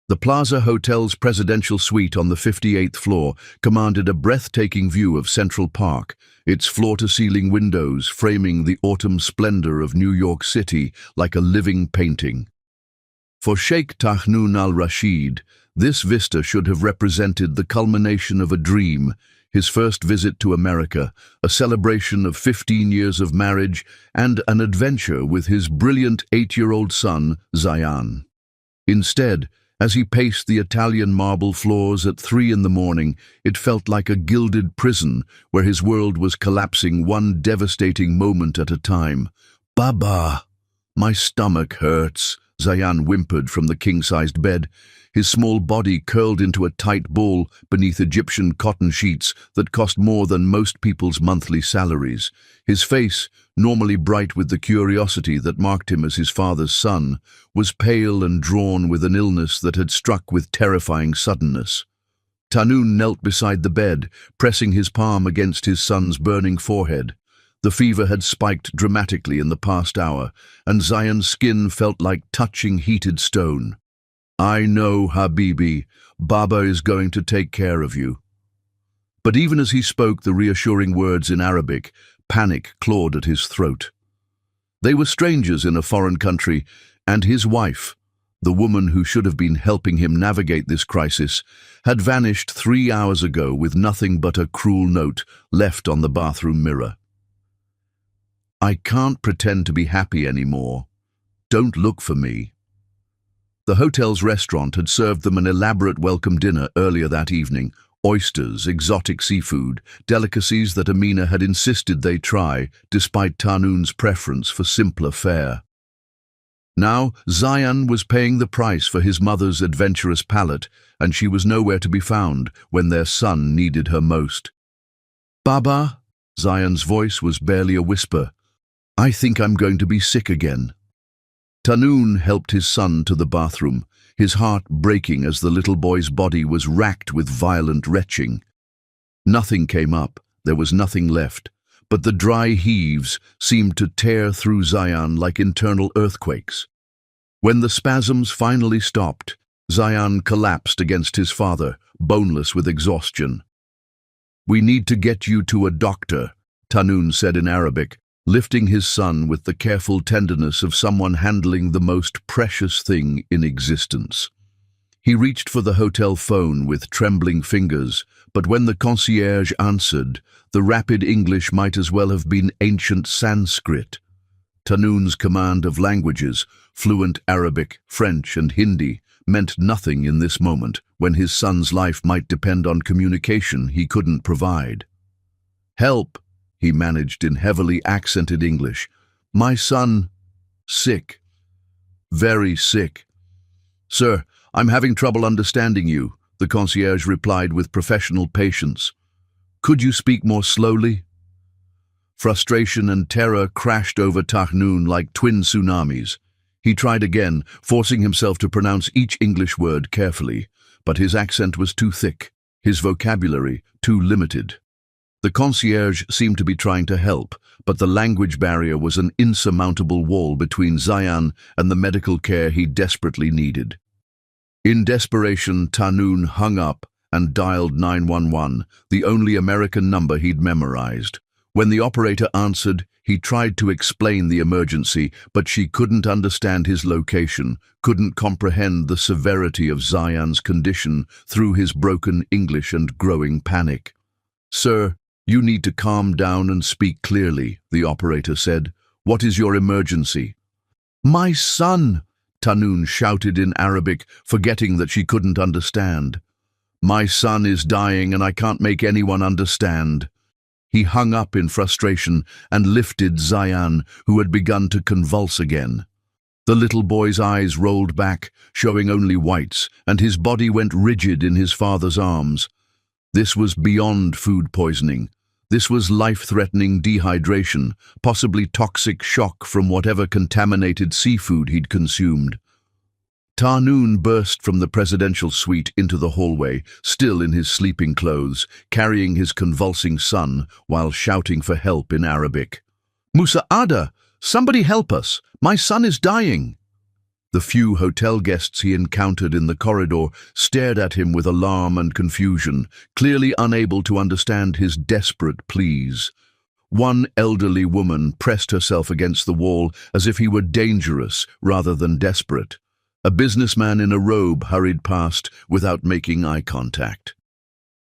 The Plaza Hotel's presidential suite on the 58th floor commanded a breathtaking view of Central Park, its floor-to-ceiling windows framing the autumn splendor of New York City like a living painting. For Sheikh Tahnoon al-Rashid, this vista should have represented the culmination of a dream, his first visit to America, a celebration of 15 years of marriage, and an adventure with his brilliant 8-year-old son, Zayan. Instead, as he paced the Italian marble floors at 3 in the morning, it felt like a gilded prison where his world was collapsing one devastating moment at a time. "Baba, my stomach hurts," Zayan whimpered from the king-sized bed, his small body curled into a tight ball beneath Egyptian cotton sheets that cost more than most people's monthly salaries. His face, normally bright with the curiosity that marked him as his father's son, was pale and drawn with an illness that had struck with terrifying suddenness. Tahnoon knelt beside the bed, pressing his palm against his son's burning forehead. The fever had spiked dramatically in the past hour, and Zayan's skin felt like touching heated stone. "I know, Habibi, Baba is going to take care of you." But even as he spoke the reassuring words in Arabic, panic clawed at his throat. They were strangers in a foreign country, and his wife, the woman who should have been helping him navigate this crisis, had vanished 3 hours ago with nothing but a cruel note left on the bathroom mirror. "I can't pretend to be happy anymore. Don't look for me." The hotel's restaurant had served them an elaborate welcome dinner earlier that evening, oysters, exotic seafood, delicacies that Amina had insisted they try, despite Tahnoon's preference for simpler fare. Now, Zayan was paying the price for his mother's adventurous palate, and she was nowhere to be found when their son needed her most. "Baba," Zayan's voice was barely a whisper, "I think I'm going to be sick again." Tahnoon helped his son to the bathroom, his heart breaking as the little boy's body was racked with violent retching. Nothing came up, there was nothing left, but the dry heaves seemed to tear through Zayan like internal earthquakes. When the spasms finally stopped, Zayan collapsed against his father, boneless with exhaustion. "We need to get you to a doctor," Tahnoon said in Arabic, lifting his son with the careful tenderness of someone handling the most precious thing in existence. He reached for the hotel phone with trembling fingers, but when the concierge answered, the rapid English might as well have been ancient Sanskrit. Tahnoon's command of languages, fluent Arabic, French, and Hindi, meant nothing in this moment when his son's life might depend on communication he couldn't provide. "Help," he managed in heavily accented English. "My son, sick. Very sick." "Sir, I'm having trouble understanding you," the concierge replied with professional patience. "Could you speak more slowly?" Frustration and terror crashed over Tahnoon like twin tsunamis. He tried again, forcing himself to pronounce each English word carefully, but his accent was too thick, his vocabulary too limited. The concierge seemed to be trying to help, but the language barrier was an insurmountable wall between Zayan and the medical care he desperately needed. In desperation, Tahnoon hung up and dialed 911, the only American number he'd memorized. When the operator answered, he tried to explain the emergency, but she couldn't understand his location, couldn't comprehend the severity of Zayan's condition through his broken English and growing panic. "Sir, you need to calm down and speak clearly," the operator said. "What is your emergency?" "My son!" Tahnoon shouted in Arabic, forgetting that she couldn't understand. "My son is dying and I can't make anyone understand." He hung up in frustration and lifted Zayan, who had begun to convulse again. The little boy's eyes rolled back, showing only whites, and his body went rigid in his father's arms. This was beyond food poisoning. This was life-threatening dehydration, possibly toxic shock from whatever contaminated seafood he'd consumed. Tahnoon burst from the presidential suite into the hallway, still in his sleeping clothes, carrying his convulsing son while shouting for help in Arabic. "Musa'ada! Somebody help us! My son is dying!" The few hotel guests he encountered in the corridor stared at him with alarm and confusion, clearly unable to understand his desperate pleas. One elderly woman pressed herself against the wall as if he were dangerous rather than desperate. A businessman in a robe hurried past without making eye contact.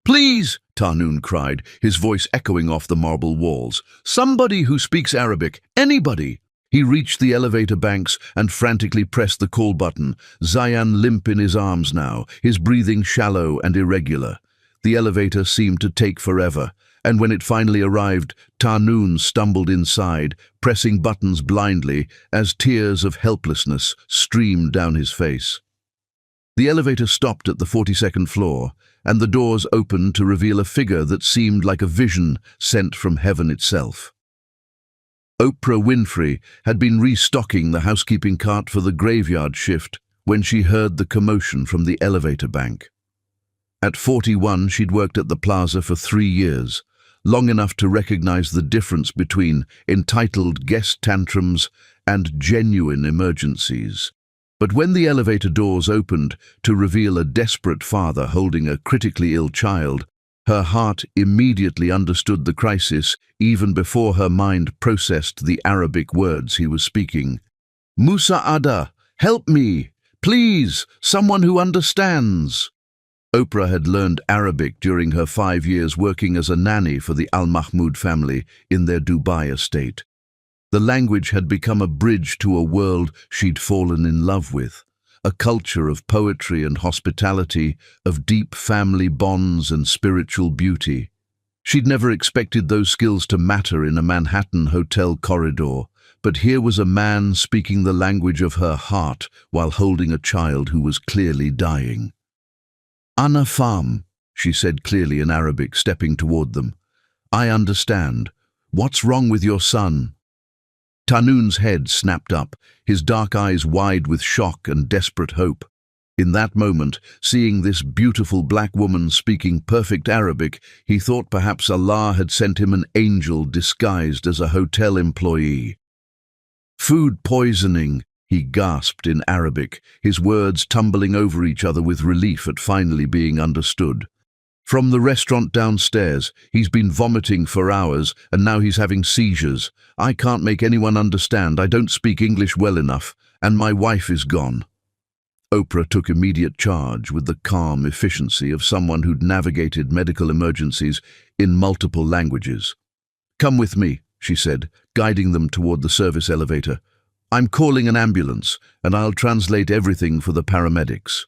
"Please," Tarnoon cried, his voice echoing off the marble walls. "Somebody who speaks Arabic. Anybody." He reached the elevator banks and frantically pressed the call button, Zayan limp in his arms now, his breathing shallow and irregular. The elevator seemed to take forever, and when it finally arrived, Tarnoon stumbled inside, pressing buttons blindly as tears of helplessness streamed down his face. The elevator stopped at the 42nd floor, and the doors opened to reveal a figure that seemed like a vision sent from heaven itself. Oprah Winfrey had been restocking the housekeeping cart for the graveyard shift when she heard the commotion from the elevator bank. At 41, she'd worked at the plaza for 3 years, long enough to recognize the difference between entitled guest tantrums and genuine emergencies. But when the elevator doors opened to reveal a desperate father holding a critically ill child, her heart immediately understood the crisis even before her mind processed the Arabic words he was speaking. "Musa Ada, help me! Please, someone who understands!" Oprah had learned Arabic during her 5 years working as a nanny for the Al Mahmoud family in their Dubai estate. The language had become a bridge to a world she'd fallen in love with, a culture of poetry and hospitality, of deep family bonds and spiritual beauty. She'd never expected those skills to matter in a Manhattan hotel corridor, but here was a man speaking the language of her heart while holding a child who was clearly dying. "Ana fam," she said clearly in Arabic, stepping toward them. "I understand. What's wrong with your son?" Tarnoon's head snapped up, his dark eyes wide with shock and desperate hope. In that moment, seeing this beautiful black woman speaking perfect Arabic, he thought perhaps Allah had sent him an angel disguised as a hotel employee. "Food poisoning," he gasped in Arabic, his words tumbling over each other with relief at finally being understood. "From the restaurant downstairs, he's been vomiting for hours, and now he's having seizures. I can't make anyone understand, I don't speak English well enough, and my wife is gone." Oprah took immediate charge with the calm efficiency of someone who'd navigated medical emergencies in multiple languages. "Come with me," she said, guiding them toward the service elevator. "I'm calling an ambulance, and I'll translate everything for the paramedics."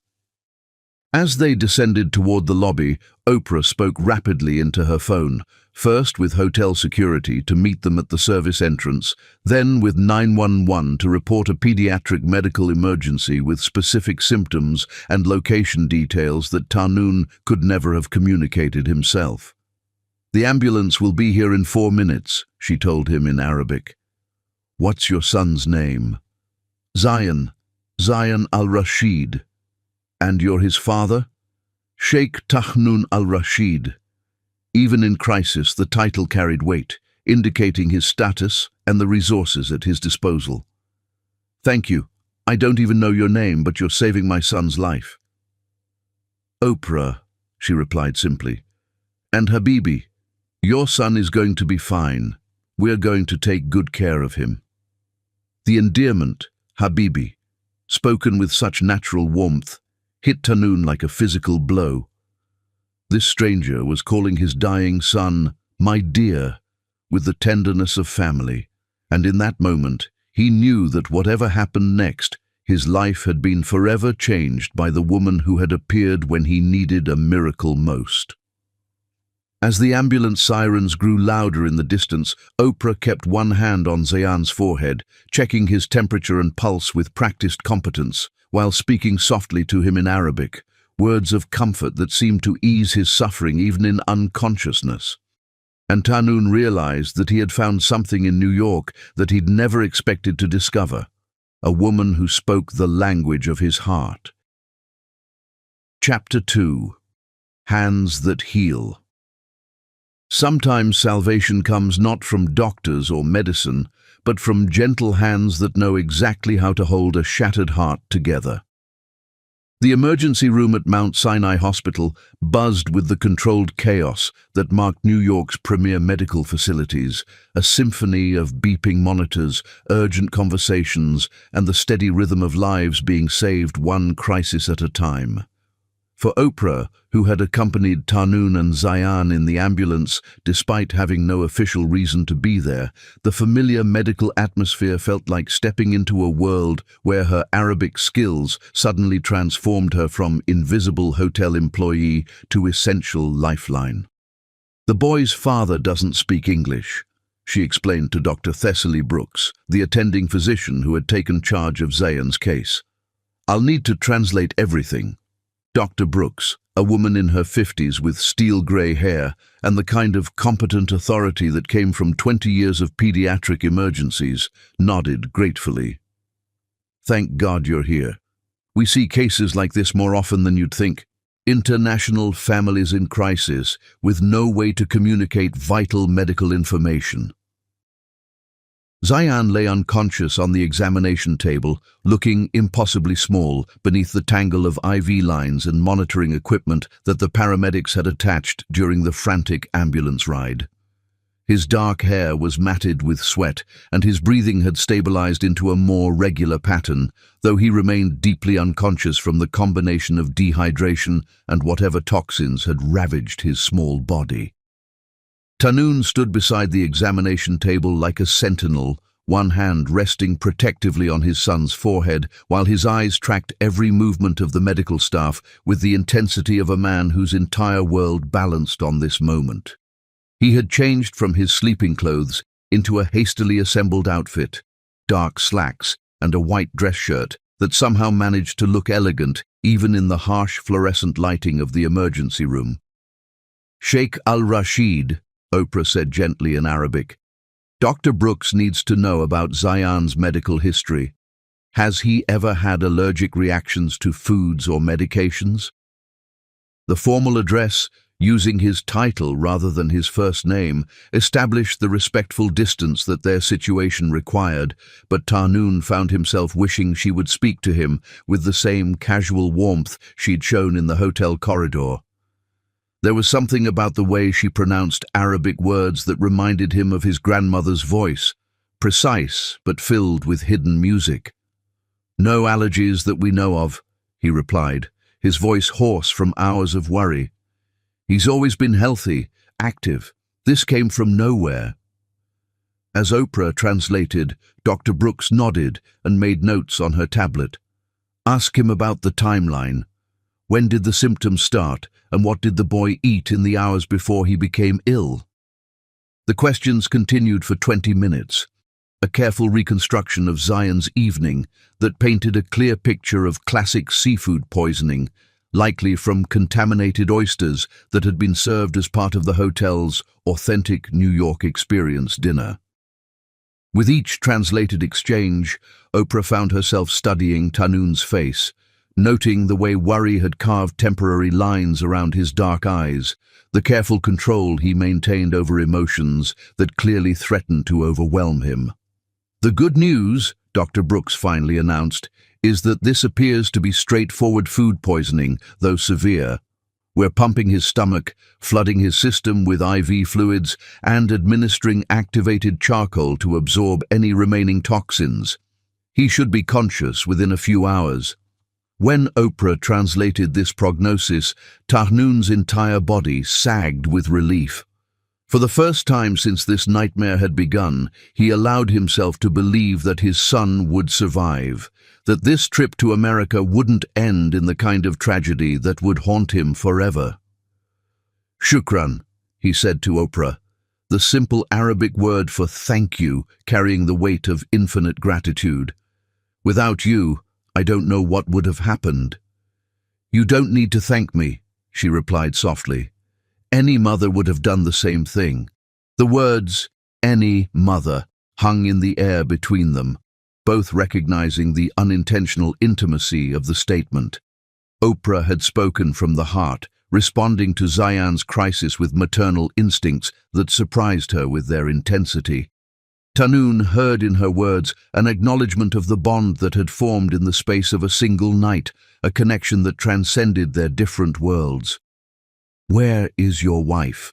As they descended toward the lobby, Oprah spoke rapidly into her phone, first with hotel security to meet them at the service entrance, then with 911 to report a pediatric medical emergency with specific symptoms and location details that Tarnoon could never have communicated himself. "The ambulance will be here in 4 minutes, she told him in Arabic. "What's your son's name?" "Zayan al-Rashid." "And you're his father?" "Sheikh Tarnoon al-Rashid." Even in crisis, the title carried weight, indicating his status and the resources at his disposal. "Thank you. I don't even know your name, but you're saving my son's life." "Oprah," she replied simply. "And Habibi, your son is going to be fine. We're going to take good care of him." The endearment, Habibi, spoken with such natural warmth, hit Tarnoon like a physical blow. This stranger was calling his dying son, "my dear," with the tenderness of family, and in that moment, he knew that whatever happened next, his life had been forever changed by the woman who had appeared when he needed a miracle most. As the ambulance sirens grew louder in the distance, Oprah kept one hand on Zayan's forehead, checking his temperature and pulse with practiced competence, while speaking softly to him in Arabic, words of comfort that seemed to ease his suffering even in unconsciousness. And Tarnoon realized that he had found something in New York that he'd never expected to discover, a woman who spoke the language of his heart. Chapter 2. Hands That Heal. Sometimes salvation comes not from doctors or medicine, but from gentle hands that know exactly how to hold a shattered heart together. The emergency room at Mount Sinai Hospital buzzed with the controlled chaos that marked New York's premier medical facilities, a symphony of beeping monitors, urgent conversations, and the steady rhythm of lives being saved one crisis at a time. For Oprah, who had accompanied Tarnoon and Zayan in the ambulance despite having no official reason to be there, the familiar medical atmosphere felt like stepping into a world where her Arabic skills suddenly transformed her from invisible hotel employee to essential lifeline. "The boy's father doesn't speak English," she explained to Dr. Thessaly Brooks, the attending physician who had taken charge of Zayan's case. "I'll need to translate everything." Dr. Brooks, a woman in her 50s with steel-grey hair and the kind of competent authority that came from 20 years of pediatric emergencies, nodded gratefully. "Thank God you're here. We see cases like this more often than you'd think. International families in crisis with no way to communicate vital medical information." Zayan lay unconscious on the examination table, looking impossibly small beneath the tangle of IV lines and monitoring equipment that the paramedics had attached during the frantic ambulance ride. His dark hair was matted with sweat, and his breathing had stabilized into a more regular pattern, though he remained deeply unconscious from the combination of dehydration and whatever toxins had ravaged his small body. Tarnoon stood beside the examination table like a sentinel, one hand resting protectively on his son's forehead, while his eyes tracked every movement of the medical staff with the intensity of a man whose entire world balanced on this moment. He had changed from his sleeping clothes into a hastily assembled outfit, dark slacks and a white dress shirt that somehow managed to look elegant even in the harsh fluorescent lighting of the emergency room. "Sheikh al-Rashid," Oprah said gently in Arabic, "Dr. Brooks needs to know about Zayan's medical history. Has he ever had allergic reactions to foods or medications?" The formal address, using his title rather than his first name, established the respectful distance that their situation required, but Tarnoon found himself wishing she would speak to him with the same casual warmth she'd shown in the hotel corridor. There was something about the way she pronounced Arabic words that reminded him of his grandmother's voice, precise but filled with hidden music. "No allergies that we know of," he replied, his voice hoarse from hours of worry. "He's always been healthy, active. This came from nowhere." As Oprah translated, Dr. Brooks nodded and made notes on her tablet. "Ask him about the timeline. When did the symptoms start, and what did the boy eat in the hours before he became ill?" The questions continued for 20 minutes, a careful reconstruction of Zayan's evening that painted a clear picture of classic seafood poisoning, likely from contaminated oysters that had been served as part of the hotel's authentic New York experience dinner. With each translated exchange, Oprah found herself studying Tarnoon's face, noting the way worry had carved temporary lines around his dark eyes, the careful control he maintained over emotions that clearly threatened to overwhelm him. "The good news," Dr. Brooks finally announced, "is that this appears to be straightforward food poisoning, though severe. We're pumping his stomach, flooding his system with IV fluids, and administering activated charcoal to absorb any remaining toxins. He should be conscious within a few hours." When Oprah translated this prognosis, Tarnoon's entire body sagged with relief. For the first time since this nightmare had begun, he allowed himself to believe that his son would survive, that this trip to America wouldn't end in the kind of tragedy that would haunt him forever. "Shukran," he said to Oprah, the simple Arabic word for thank you carrying the weight of infinite gratitude. "Without you, I don't know what would have happened." "You don't need to thank me," she replied softly. "Any mother would have done the same thing." The words, "any mother," hung in the air between them, both recognizing the unintentional intimacy of the statement. Oprah had spoken from the heart, responding to Zayan's crisis with maternal instincts that surprised her with their intensity. Tanoon heard in her words an acknowledgement of the bond that had formed in the space of a single night, a connection that transcended their different worlds. "Where is your wife?"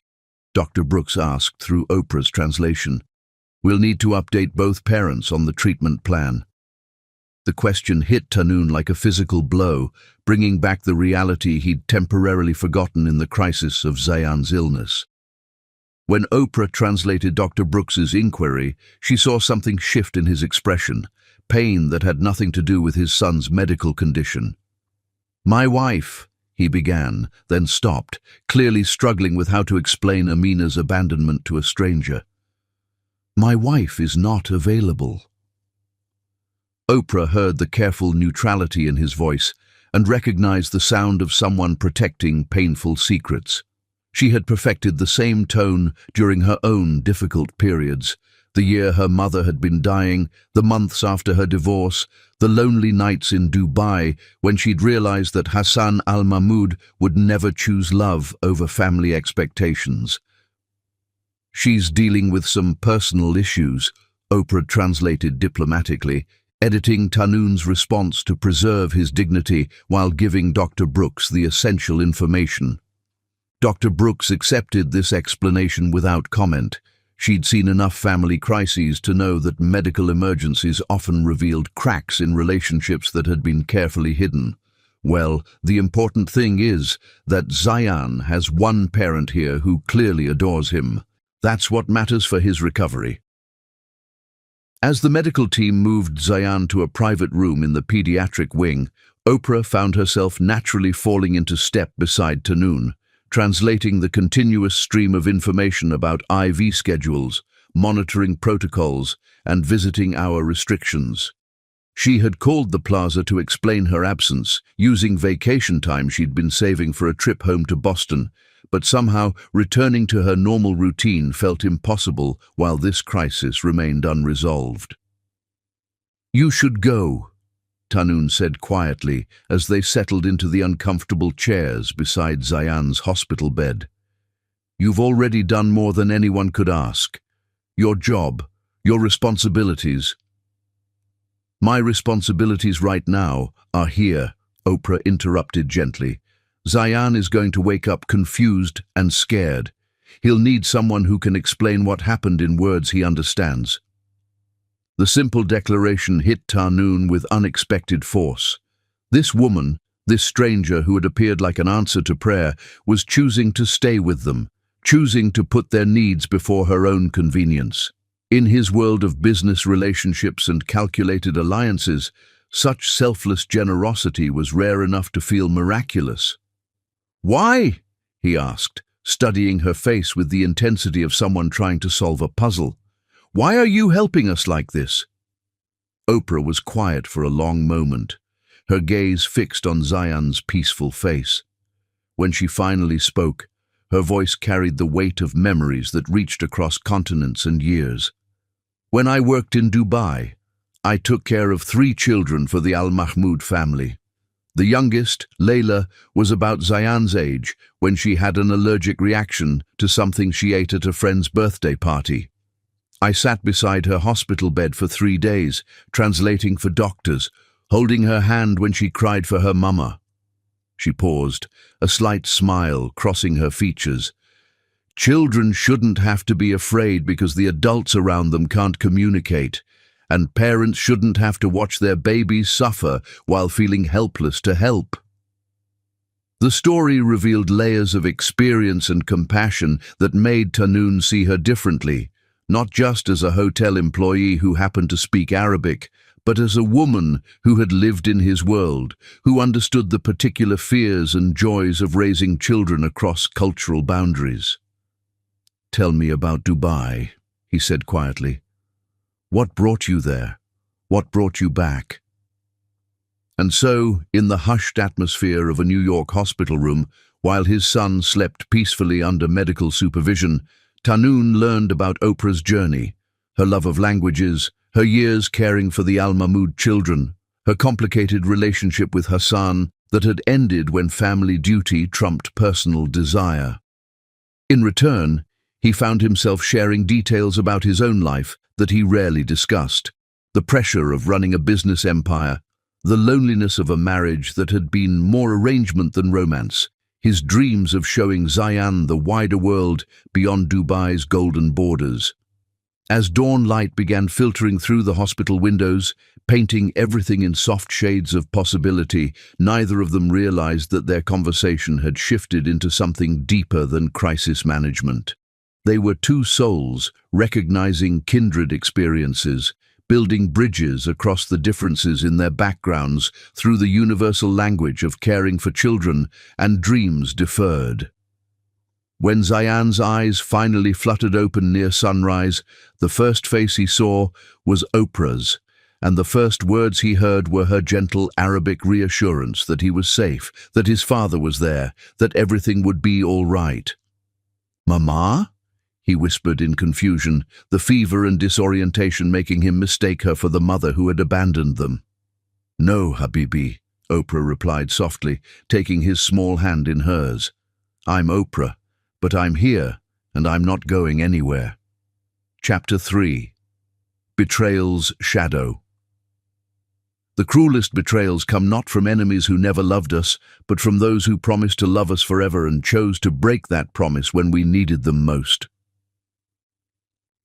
Dr. Brooks asked through Oprah's translation. "We'll need to update both parents on the treatment plan." The question hit Tanoon like a physical blow, bringing back the reality he'd temporarily forgotten in the crisis of Zayan's illness. When Oprah translated Dr. Brooks's inquiry, she saw something shift in his expression, pain that had nothing to do with his son's medical condition. "My wife," he began, then stopped, clearly struggling with how to explain Amina's abandonment to a stranger. "My wife is not available." Oprah heard the careful neutrality in his voice and recognized the sound of someone protecting painful secrets. She had perfected the same tone during her own difficult periods, the year her mother had been dying, the months after her divorce, the lonely nights in Dubai when she'd realized that Hassan al-Mahmoud would never choose love over family expectations. "She's dealing with some personal issues," Oprah translated diplomatically, editing Tanoon's response to preserve his dignity while giving Dr. Brooks the essential information. Dr. Brooks accepted this explanation without comment. She'd seen enough family crises to know that medical emergencies often revealed cracks in relationships that had been carefully hidden. "Well, the important thing is that Zayan has one parent here who clearly adores him. That's what matters for his recovery." As the medical team moved Zayan to a private room in the pediatric wing, Oprah found herself naturally falling into step beside Tanoon, translating the continuous stream of information about IV schedules, monitoring protocols, and visiting hour restrictions. She had called the plaza to explain her absence, using vacation time she'd been saving for a trip home to Boston, but somehow returning to her normal routine felt impossible while this crisis remained unresolved. "You should go," Tanoon said quietly as they settled into the uncomfortable chairs beside Zayan's hospital bed. "You've already done more than anyone could ask. Your job, your responsibilities." "My responsibilities right now are here," Oprah interrupted gently. "Zayan is going to wake up confused and scared. He'll need someone who can explain what happened in words he understands." The simple declaration hit Tanoon with unexpected force. This woman, this stranger who had appeared like an answer to prayer, was choosing to stay with them, choosing to put their needs before her own convenience. In his world of business relationships and calculated alliances, such selfless generosity was rare enough to feel miraculous. "Why?" he asked, studying her face with the intensity of someone trying to solve a puzzle. "Why are you helping us like this?" Oprah was quiet for a long moment, her gaze fixed on Zayan's peaceful face. When she finally spoke, her voice carried the weight of memories that reached across continents and years. "When I worked in Dubai, I took care of 3 children for the Al-Mahmoud family. The youngest, Layla, was about Zayan's age when she had an allergic reaction to something she ate at a friend's birthday party. I sat beside her hospital bed for 3 days, translating for doctors, holding her hand when she cried for her mama." She paused, a slight smile crossing her features. "Children shouldn't have to be afraid because the adults around them can't communicate, and parents shouldn't have to watch their babies suffer while feeling helpless to help." The story revealed layers of experience and compassion that made Tanoon see her differently, not just as a hotel employee who happened to speak Arabic, but as a woman who had lived in his world, who understood the particular fears and joys of raising children across cultural boundaries. "Tell me about Dubai," he said quietly. "What brought you there? What brought you back?" And so, in the hushed atmosphere of a New York hospital room, while his son slept peacefully under medical supervision, Tanoon learned about Oprah's journey, her love of languages, her years caring for the Al-Mahmoud children, her complicated relationship with Hassan that had ended when family duty trumped personal desire. In return, he found himself sharing details about his own life, that he rarely discussed. The pressure of running a business empire, the loneliness of a marriage that had been more arrangement than romance, his dreams of showing Zayan the wider world beyond Dubai's golden borders. As dawn light began filtering through the hospital windows, painting everything in soft shades of possibility, neither of them realized that their conversation had shifted into something deeper than crisis management. They were two souls, recognizing kindred experiences, building bridges across the differences in their backgrounds through the universal language of caring for children and dreams deferred. When Zayan's eyes finally fluttered open near sunrise, the first face he saw was Oprah's, and the first words he heard were her gentle Arabic reassurance that he was safe, that his father was there, that everything would be all right. "Mama?" he whispered in confusion, the fever and disorientation making him mistake her for the mother who had abandoned them. "No, Habibi," Oprah replied softly, taking his small hand in hers. "I'm Oprah, but I'm here, and I'm not going anywhere." Chapter 3. Betrayal's Shadow. The cruelest betrayals come not from enemies who never loved us, but from those who promised to love us forever and chose to break that promise when we needed them most.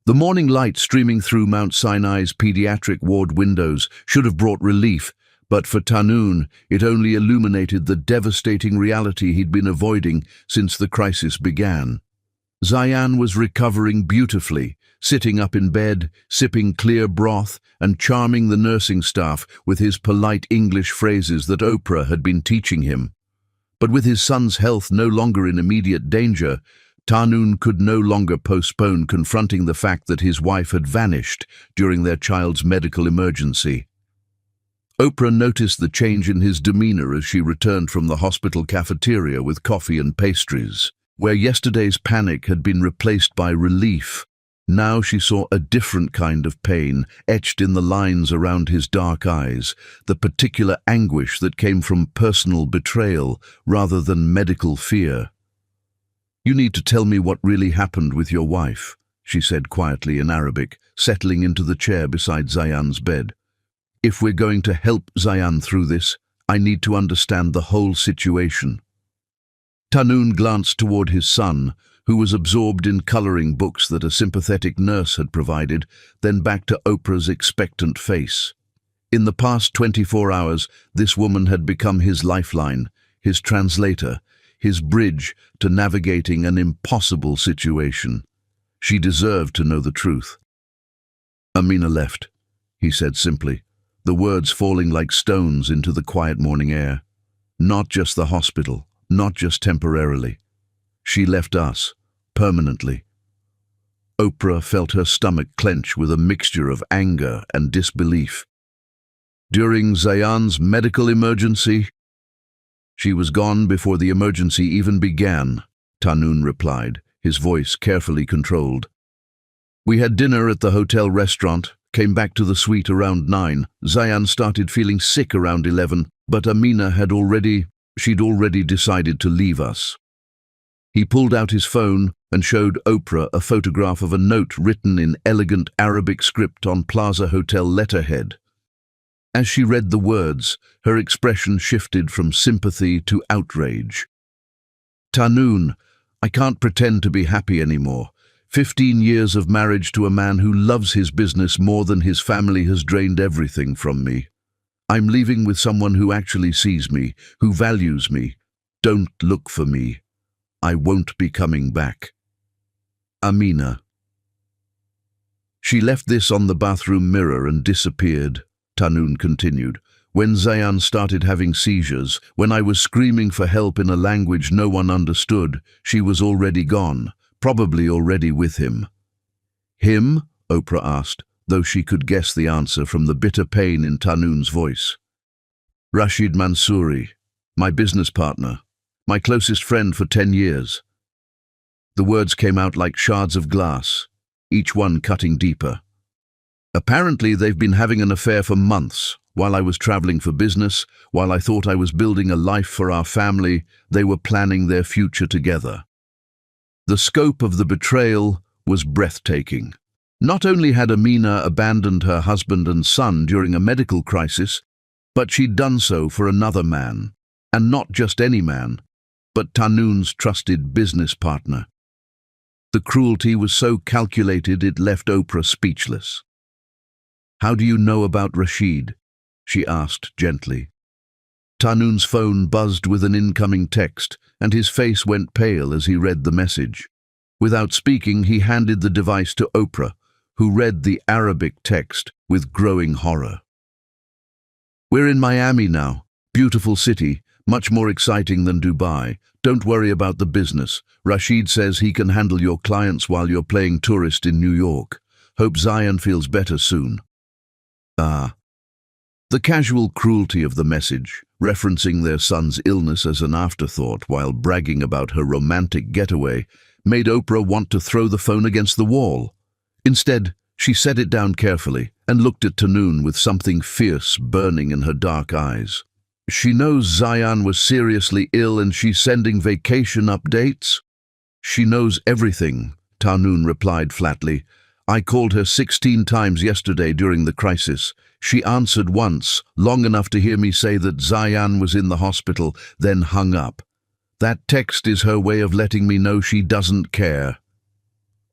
The morning light streaming through Mount Sinai's pediatric ward windows should have brought relief, but for Tahnoon, it only illuminated the devastating reality he'd been avoiding since the crisis began. Zayan was recovering beautifully, sitting up in bed, sipping clear broth, and charming the nursing staff with his polite English phrases that Oprah had been teaching him. But with his son's health no longer in immediate danger, Tahnoon could no longer postpone confronting the fact that his wife had vanished during their child's medical emergency. Oprah noticed the change in his demeanor as she returned from the hospital cafeteria with coffee and pastries. Where yesterday's panic had been replaced by relief, now she saw a different kind of pain etched in the lines around his dark eyes, the particular anguish that came from personal betrayal rather than medical fear. "You need to tell me what really happened with your wife," she said quietly in Arabic, settling into the chair beside Zayan's bed. "If we're going to help Zayan through this, I need to understand the whole situation." Tahnoon glanced toward his son, who was absorbed in coloring books that a sympathetic nurse had provided, then back to Oprah's expectant face. In the past 24 hours, this woman had become his lifeline, his translator, his bridge to navigating an impossible situation. She deserved to know the truth. "Amina left," he said simply, the words falling like stones into the quiet morning air. "Not just the hospital, not just temporarily. She left us, permanently." Oprah felt her stomach clench with a mixture of anger and disbelief. "During Zayan's medical emergency?" "She was gone before the emergency even began," Tahnoon replied, his voice carefully controlled. "We had dinner at the hotel restaurant, came back to the suite around 9. Zayan started feeling sick around 11, but Amina she'd already decided to leave us." He pulled out his phone and showed Oprah a photograph of a note written in elegant Arabic script on Plaza Hotel letterhead. As she read the words, her expression shifted from sympathy to outrage. "Tahnoon, I can't pretend to be happy anymore. 15 years of marriage to a man who loves his business more than his family has drained everything from me. I'm leaving with someone who actually sees me, who values me. Don't look for me. I won't be coming back. Amina." "She left this on the bathroom mirror and disappeared," Tahnoon continued. "When Zayan started having seizures, when I was screaming for help in a language no one understood, she was already gone, probably already with him." "Him?" Oprah asked, though she could guess the answer from the bitter pain in Tahnoon's voice. "Rashid Mansouri, my business partner, my closest friend for 10 years. The words came out like shards of glass, each one cutting deeper. "Apparently they've been having an affair for months. While I was traveling for business, while I thought I was building a life for our family, they were planning their future together." The scope of the betrayal was breathtaking. Not only had Amina abandoned her husband and son during a medical crisis, but she'd done so for another man. And not just any man, but Tahnoon's trusted business partner. The cruelty was so calculated it left Oprah speechless. "How do you know about Rashid?" she asked gently. Tahnoon's phone buzzed with an incoming text, and his face went pale as he read the message. Without speaking, he handed the device to Oprah, who read the Arabic text with growing horror. "We're in Miami now. Beautiful city, much more exciting than Dubai. Don't worry about the business. Rashid says he can handle your clients while you're playing tourist in New York. Hope Zion feels better soon." The casual cruelty of the message, referencing their son's illness as an afterthought while bragging about her romantic getaway, made Oprah want to throw the phone against the wall. Instead, she set it down carefully and looked at Tahnoon with something fierce burning in her dark eyes. "She knows Zion was seriously ill and she's sending vacation updates?" "She knows everything," Tahnoon replied flatly. "I called her 16 times yesterday during the crisis. She answered once, long enough to hear me say that Zion was in the hospital, then hung up. That text is her way of letting me know she doesn't care."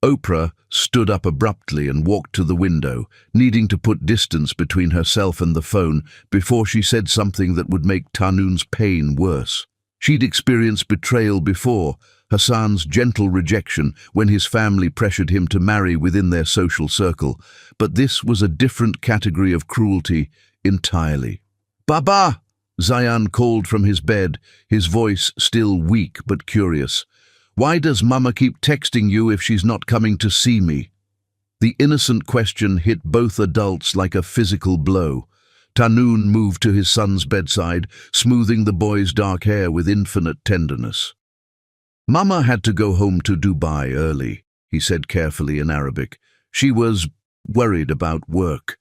Oprah stood up abruptly and walked to the window, needing to put distance between herself and the phone before she said something that would make Tahnoon's pain worse. She'd experienced betrayal before, Hassan's gentle rejection when his family pressured him to marry within their social circle, but this was a different category of cruelty entirely. "Baba!" Zion called from his bed, his voice still weak but curious. "Why does Mama keep texting you if she's not coming to see me?" The innocent question hit both adults like a physical blow. Tahnoon moved to his son's bedside, smoothing the boy's dark hair with infinite tenderness. "Mama had to go home to Dubai early," he said carefully in Arabic. "She was worried about work."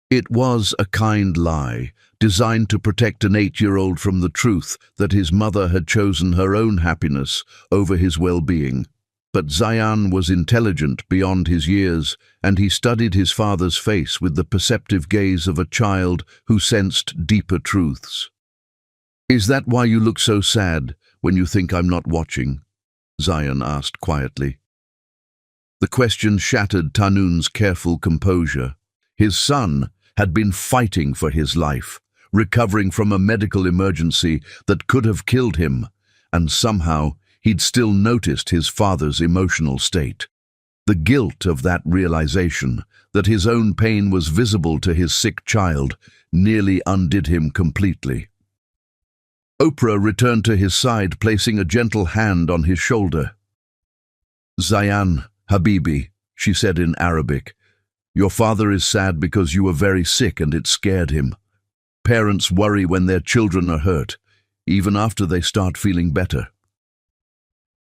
It was a kind lie, designed to protect an 8-year-old from the truth that his mother had chosen her own happiness over his well-being. But Zion was intelligent beyond his years, and he studied his father's face with the perceptive gaze of a child who sensed deeper truths. "Is that why you look so sad when you think I'm not watching?" Zion asked quietly. The question shattered Tahnoon's careful composure. His son had been fighting for his life, recovering from a medical emergency that could have killed him, and somehow he'd still noticed his father's emotional state. The guilt of that realization, that his own pain was visible to his sick child, nearly undid him completely. Oprah returned to his side, placing a gentle hand on his shoulder. "Zion, Habibi," she said in Arabic, "your father is sad because you were very sick and it scared him. Parents worry when their children are hurt, even after they start feeling better."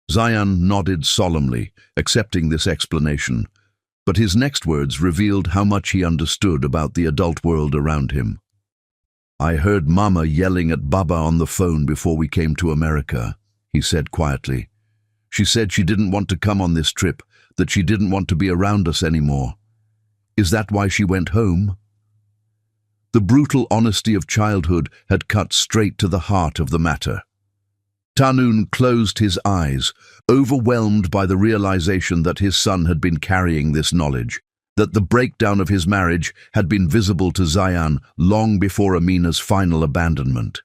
Zion nodded solemnly, accepting this explanation, but his next words revealed how much he understood about the adult world around him. "I heard Mama yelling at Baba on the phone before we came to America," he said quietly. "She said she didn't want to come on this trip, that she didn't want to be around us anymore. Is that why she went home?" The brutal honesty of childhood had cut straight to the heart of the matter. Tahnoon closed his eyes, overwhelmed by the realization that his son had been carrying this knowledge, that the breakdown of his marriage had been visible to Zion long before Amina's final abandonment.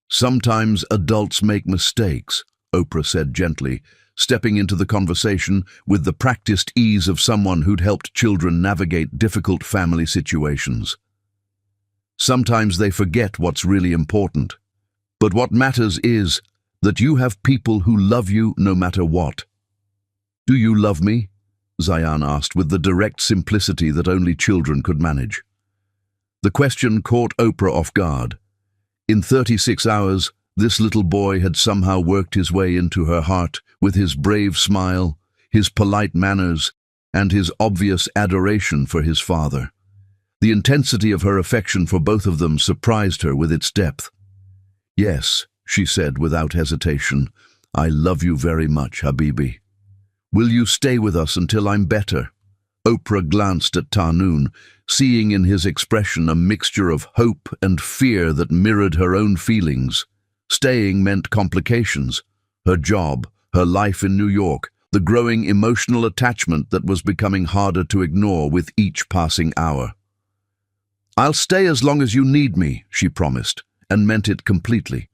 "Sometimes adults make mistakes," Oprah said gently, stepping into the conversation with the practiced ease of someone who'd helped children navigate difficult family situations. "Sometimes they forget what's really important. But what matters is that you have people who love you no matter what." "Do you love me?" Zion asked with the direct simplicity that only children could manage. The question caught Oprah off guard. In 36 hours, this little boy had somehow worked his way into her heart with his brave smile, his polite manners, and his obvious adoration for his father. The intensity of her affection for both of them surprised her with its depth. "Yes," she said without hesitation, "I love you very much, Habibi." Will you stay with us until I'm better? Oprah glanced at Tahnoon, seeing in his expression a mixture of hope and fear that mirrored her own feelings. Staying meant complications. Her job, her life in New York, the growing emotional attachment that was becoming harder to ignore with each passing hour. "I'll stay as long as you need me," she promised, and meant it completely.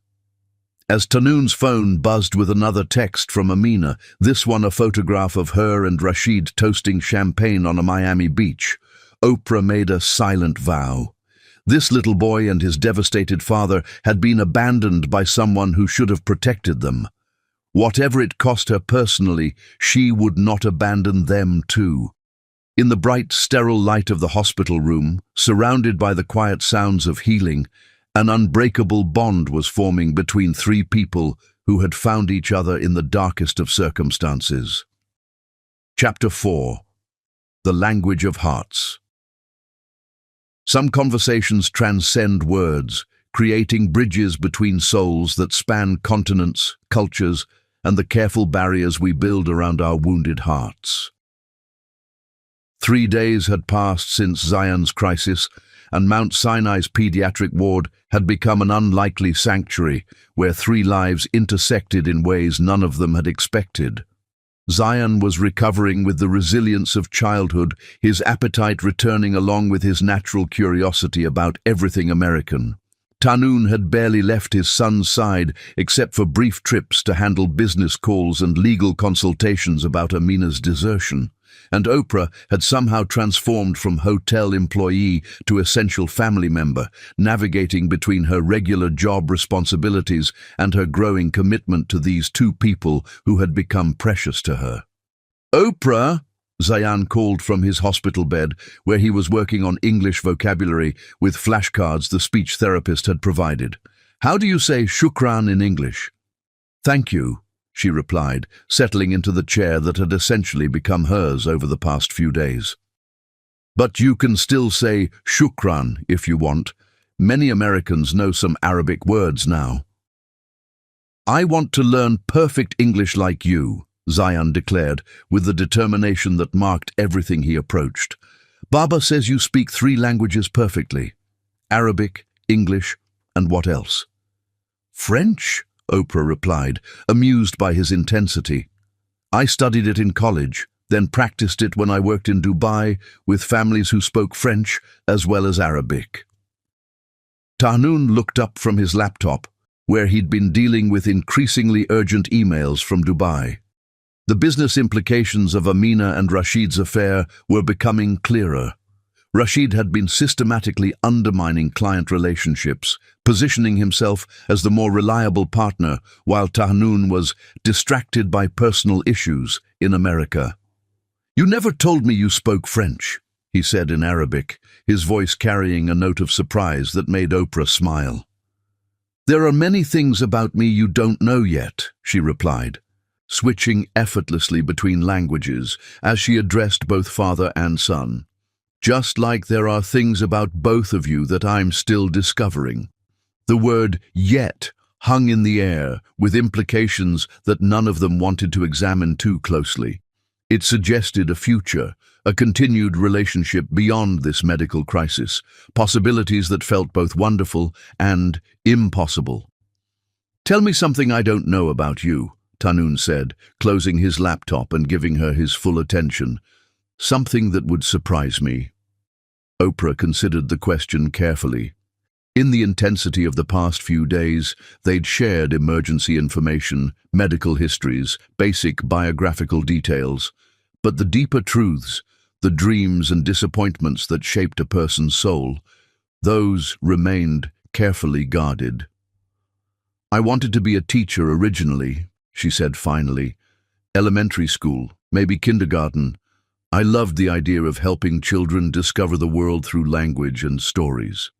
As Tahnoon's phone buzzed with another text from Amina, this one a photograph of her and Rashid toasting champagne on a Miami beach, Oprah made a silent vow. This little boy and his devastated father had been abandoned by someone who should have protected them. Whatever it cost her personally, she would not abandon them too. In the bright, sterile light of the hospital room, surrounded by the quiet sounds of healing, an unbreakable bond was forming between three people who had found each other in the darkest of circumstances. Chapter 4. The Language of Hearts. Some conversations transcend words, creating bridges between souls that span continents, cultures, and the careful barriers we build around our wounded hearts. 3 days had passed since Zion's crisis, and Mount Sinai's pediatric ward had become an unlikely sanctuary where 3 lives intersected in ways none of them had expected. Zion was recovering with the resilience of childhood, his appetite returning along with his natural curiosity about everything American. Tahnoon had barely left his son's side except for brief trips to handle business calls and legal consultations about Amina's desertion. And Oprah had somehow transformed from hotel employee to essential family member, navigating between her regular job responsibilities and her growing commitment to these 2 people who had become precious to her. "Oprah," Zion called from his hospital bed, where he was working on English vocabulary with flashcards the speech therapist had provided. "How do you say shukran in English?" "Thank you," she replied, settling into the chair that had essentially become hers over the past few days. "But you can still say shukran if you want. Many Americans know some Arabic words now." "I want to learn perfect English like you," Zion declared, with the determination that marked everything he approached. "Baba says you speak 3 languages perfectly. Arabic, English, and what else?" "French," Oprah replied, amused by his intensity. "I studied it in college, then practiced it when I worked in Dubai with families who spoke French as well as Arabic." Tahnoon looked up from his laptop, where he'd been dealing with increasingly urgent emails from Dubai. The business implications of Amina and Rashid's affair were becoming clearer. Rashid had been systematically undermining client relationships, positioning himself as the more reliable partner, while Tahnoon was distracted by personal issues in America. "You never told me you spoke French," he said in Arabic, his voice carrying a note of surprise that made Oprah smile. "There are many things about me you don't know yet," she replied, switching effortlessly between languages as she addressed both father and son. "Just like there are things about both of you that I'm still discovering." The word "yet" hung in the air, with implications that none of them wanted to examine too closely. It suggested a future, a continued relationship beyond this medical crisis, possibilities that felt both wonderful and impossible. "Tell me something I don't know about you," Tahnoon said, closing his laptop and giving her his full attention. "Something that would surprise me." Oprah considered the question carefully. In the intensity of the past few days, they'd shared emergency information, medical histories, basic biographical details. But the deeper truths, the dreams and disappointments that shaped a person's soul, those remained carefully guarded. "I wanted to be a teacher originally," she said finally. "Elementary school, maybe kindergarten. I loved the idea of helping children discover the world through language and stories."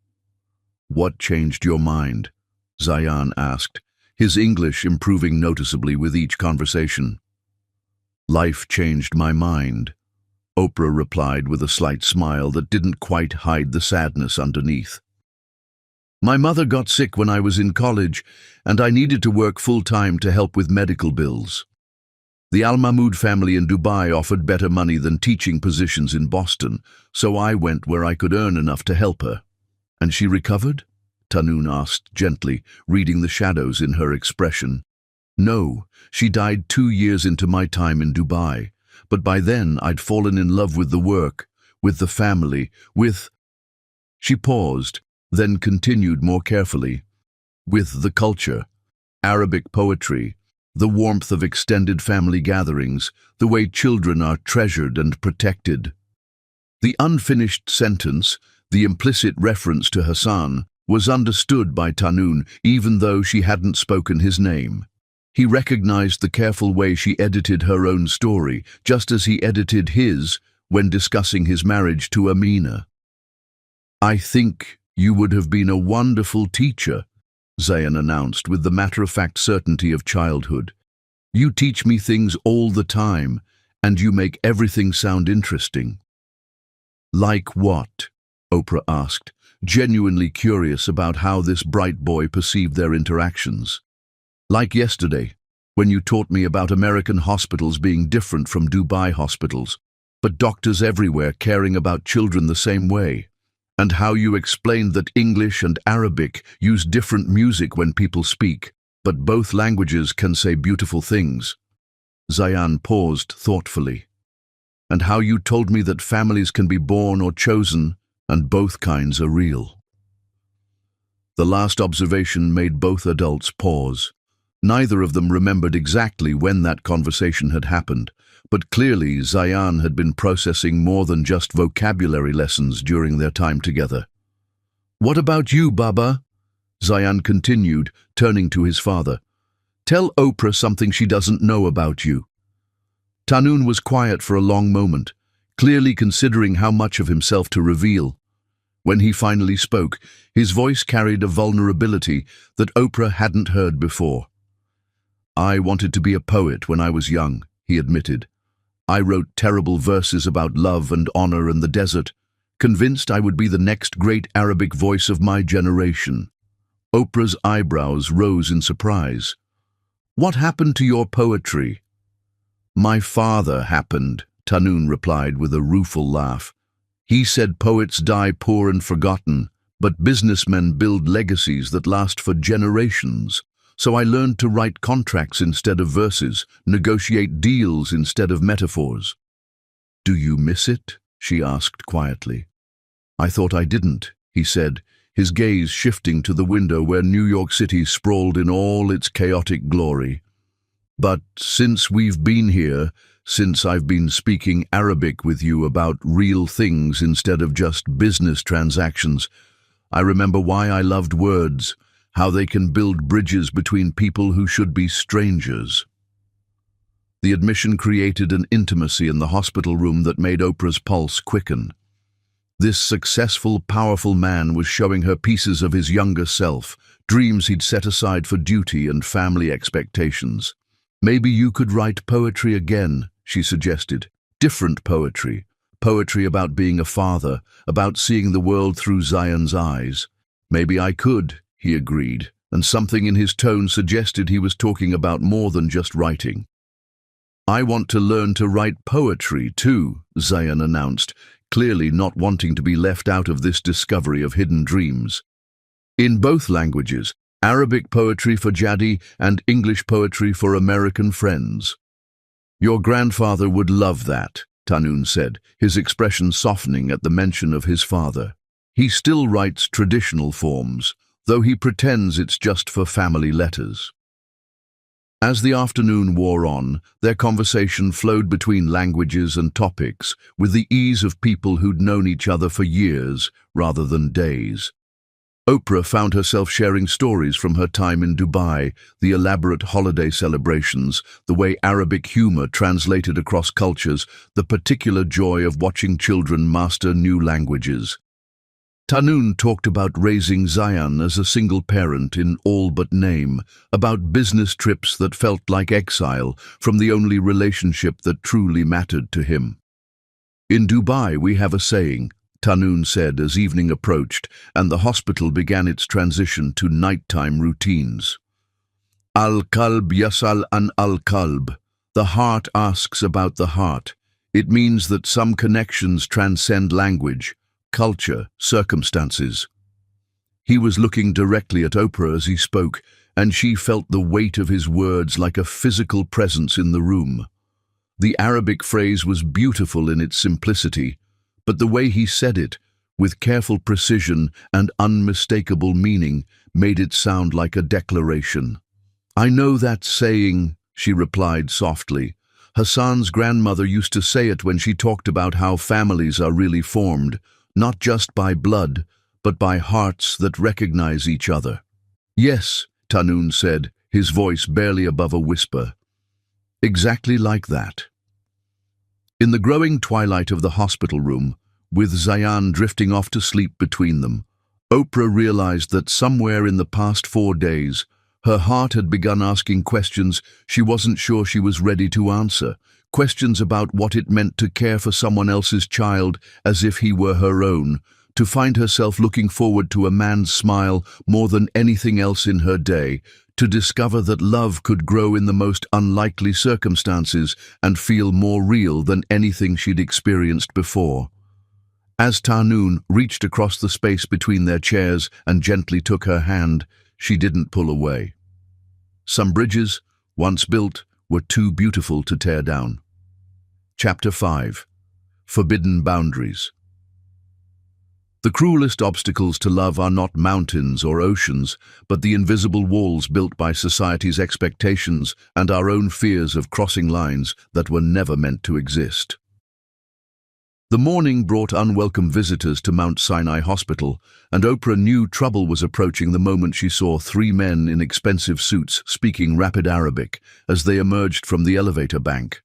"What changed your mind?" Zion asked, his English improving noticeably with each conversation. "Life changed my mind," Oprah replied with a slight smile that didn't quite hide the sadness underneath. "My mother got sick when I was in college, and I needed to work full-time to help with medical bills. The Al-Mahmoud family in Dubai offered better money than teaching positions in Boston, so I went where I could earn enough to help her. And she recovered? Tanoon asked gently, reading the shadows in her expression. No, she died 2 years into my time in Dubai, but by then I'd fallen in love with the work, with the family, with... She paused, then continued more carefully. With the culture, Arabic poetry, the warmth of extended family gatherings, the way children are treasured and protected. The unfinished sentence, the implicit reference to Hassan, was understood by Tanoon even though she hadn't spoken his name. He recognized the careful way she edited her own story, just as he edited his when discussing his marriage to Amina. "I think you would have been a wonderful teacher," Zayan announced with the matter-of-fact certainty of childhood. "You teach me things all the time, and you make everything sound interesting." "Like what?" Oprah asked, genuinely curious about how this bright boy perceived their interactions. "Like yesterday, when you taught me about American hospitals being different from Dubai hospitals, but doctors everywhere caring about children the same way, and how you explained that English and Arabic use different music when people speak, but both languages can say beautiful things." Zayan paused thoughtfully. "And how you told me that families can be born or chosen, and both kinds are real." The last observation made both adults pause. Neither of them remembered exactly when that conversation had happened, but clearly Zayan had been processing more than just vocabulary lessons during their time together. "What about you, Baba?" Zayan continued, turning to his father. "Tell Oprah something she doesn't know about you." Tanoon was quiet for a long moment, clearly considering how much of himself to reveal. When he finally spoke, his voice carried a vulnerability that Oprah hadn't heard before. "I wanted to be a poet when I was young," he admitted. "I wrote terrible verses about love and honor and the desert, convinced I would be the next great Arabic voice of my generation." Oprah's eyebrows rose in surprise. "What happened to your poetry?" "My father happened," Tanoon replied with a rueful laugh. "He said poets die poor and forgotten, but businessmen build legacies that last for generations. So I learned to write contracts instead of verses, negotiate deals instead of metaphors." "Do you miss it?" she asked quietly. "I thought I didn't," he said, his gaze shifting to the window where New York City sprawled in all its chaotic glory. "But since we've been here, since I've been speaking Arabic with you about real things instead of just business transactions, I remember why I loved words, how they can build bridges between people who should be strangers." The admission created an intimacy in the hospital room that made Oprah's pulse quicken. This successful, powerful man was showing her pieces of his younger self, dreams he'd set aside for duty and family expectations. "Maybe you could write poetry again," she suggested. "Different poetry. Poetry about being a father, about seeing the world through Zayan's eyes." "Maybe I could," he agreed, and something in his tone suggested he was talking about more than just writing. "I want to learn to write poetry too," Zayan announced, clearly not wanting to be left out of this discovery of hidden dreams. "In both languages, Arabic poetry for Jadi and English poetry for American friends." "Your grandfather would love that," Tanoon said, his expression softening at the mention of his father. "He still writes traditional forms, though he pretends it's just for family letters." As the afternoon wore on, their conversation flowed between languages and topics with the ease of people who'd known each other for years rather than days. Oprah found herself sharing stories from her time in Dubai, the elaborate holiday celebrations, the way Arabic humor translated across cultures, the particular joy of watching children master new languages. Tanoon talked about raising Zayan as a single parent in all but name, about business trips that felt like exile from the only relationship that truly mattered to him. "In Dubai we have a saying," Tanoon said as evening approached and the hospital began its transition to nighttime routines. "Al-Kalb yasal an al-Kalb." The heart asks about the heart. It means that some connections transcend language, culture, circumstances. He was looking directly at Oprah as he spoke, and she felt the weight of his words like a physical presence in the room. The Arabic phrase was beautiful in its simplicity, but the way he said it, with careful precision and unmistakable meaning, made it sound like a declaration. "I know that saying," she replied softly. "Hassan's grandmother used to say it when she talked about how families are really formed, not just by blood, but by hearts that recognize each other." "Yes," Tahnoon said, his voice barely above a whisper. "Exactly like that." In the growing twilight of the hospital room, with Zayan drifting off to sleep between them, Oprah realized that somewhere in the past 4 days, her heart had begun asking questions she wasn't sure she was ready to answer, questions about what it meant to care for someone else's child as if he were her own, to find herself looking forward to a man's smile more than anything else in her day, to discover that love could grow in the most unlikely circumstances and feel more real than anything she'd experienced before. As Tahnoon reached across the space between their chairs and gently took her hand, she didn't pull away. Some bridges, once built, were too beautiful to tear down. Chapter 5. Forbidden Boundaries. The cruelest obstacles to love are not mountains or oceans, but the invisible walls built by society's expectations and our own fears of crossing lines that were never meant to exist. The morning brought unwelcome visitors to Mount Sinai Hospital, and Oprah knew trouble was approaching the moment she saw 3 men in expensive suits speaking rapid Arabic as they emerged from the elevator bank.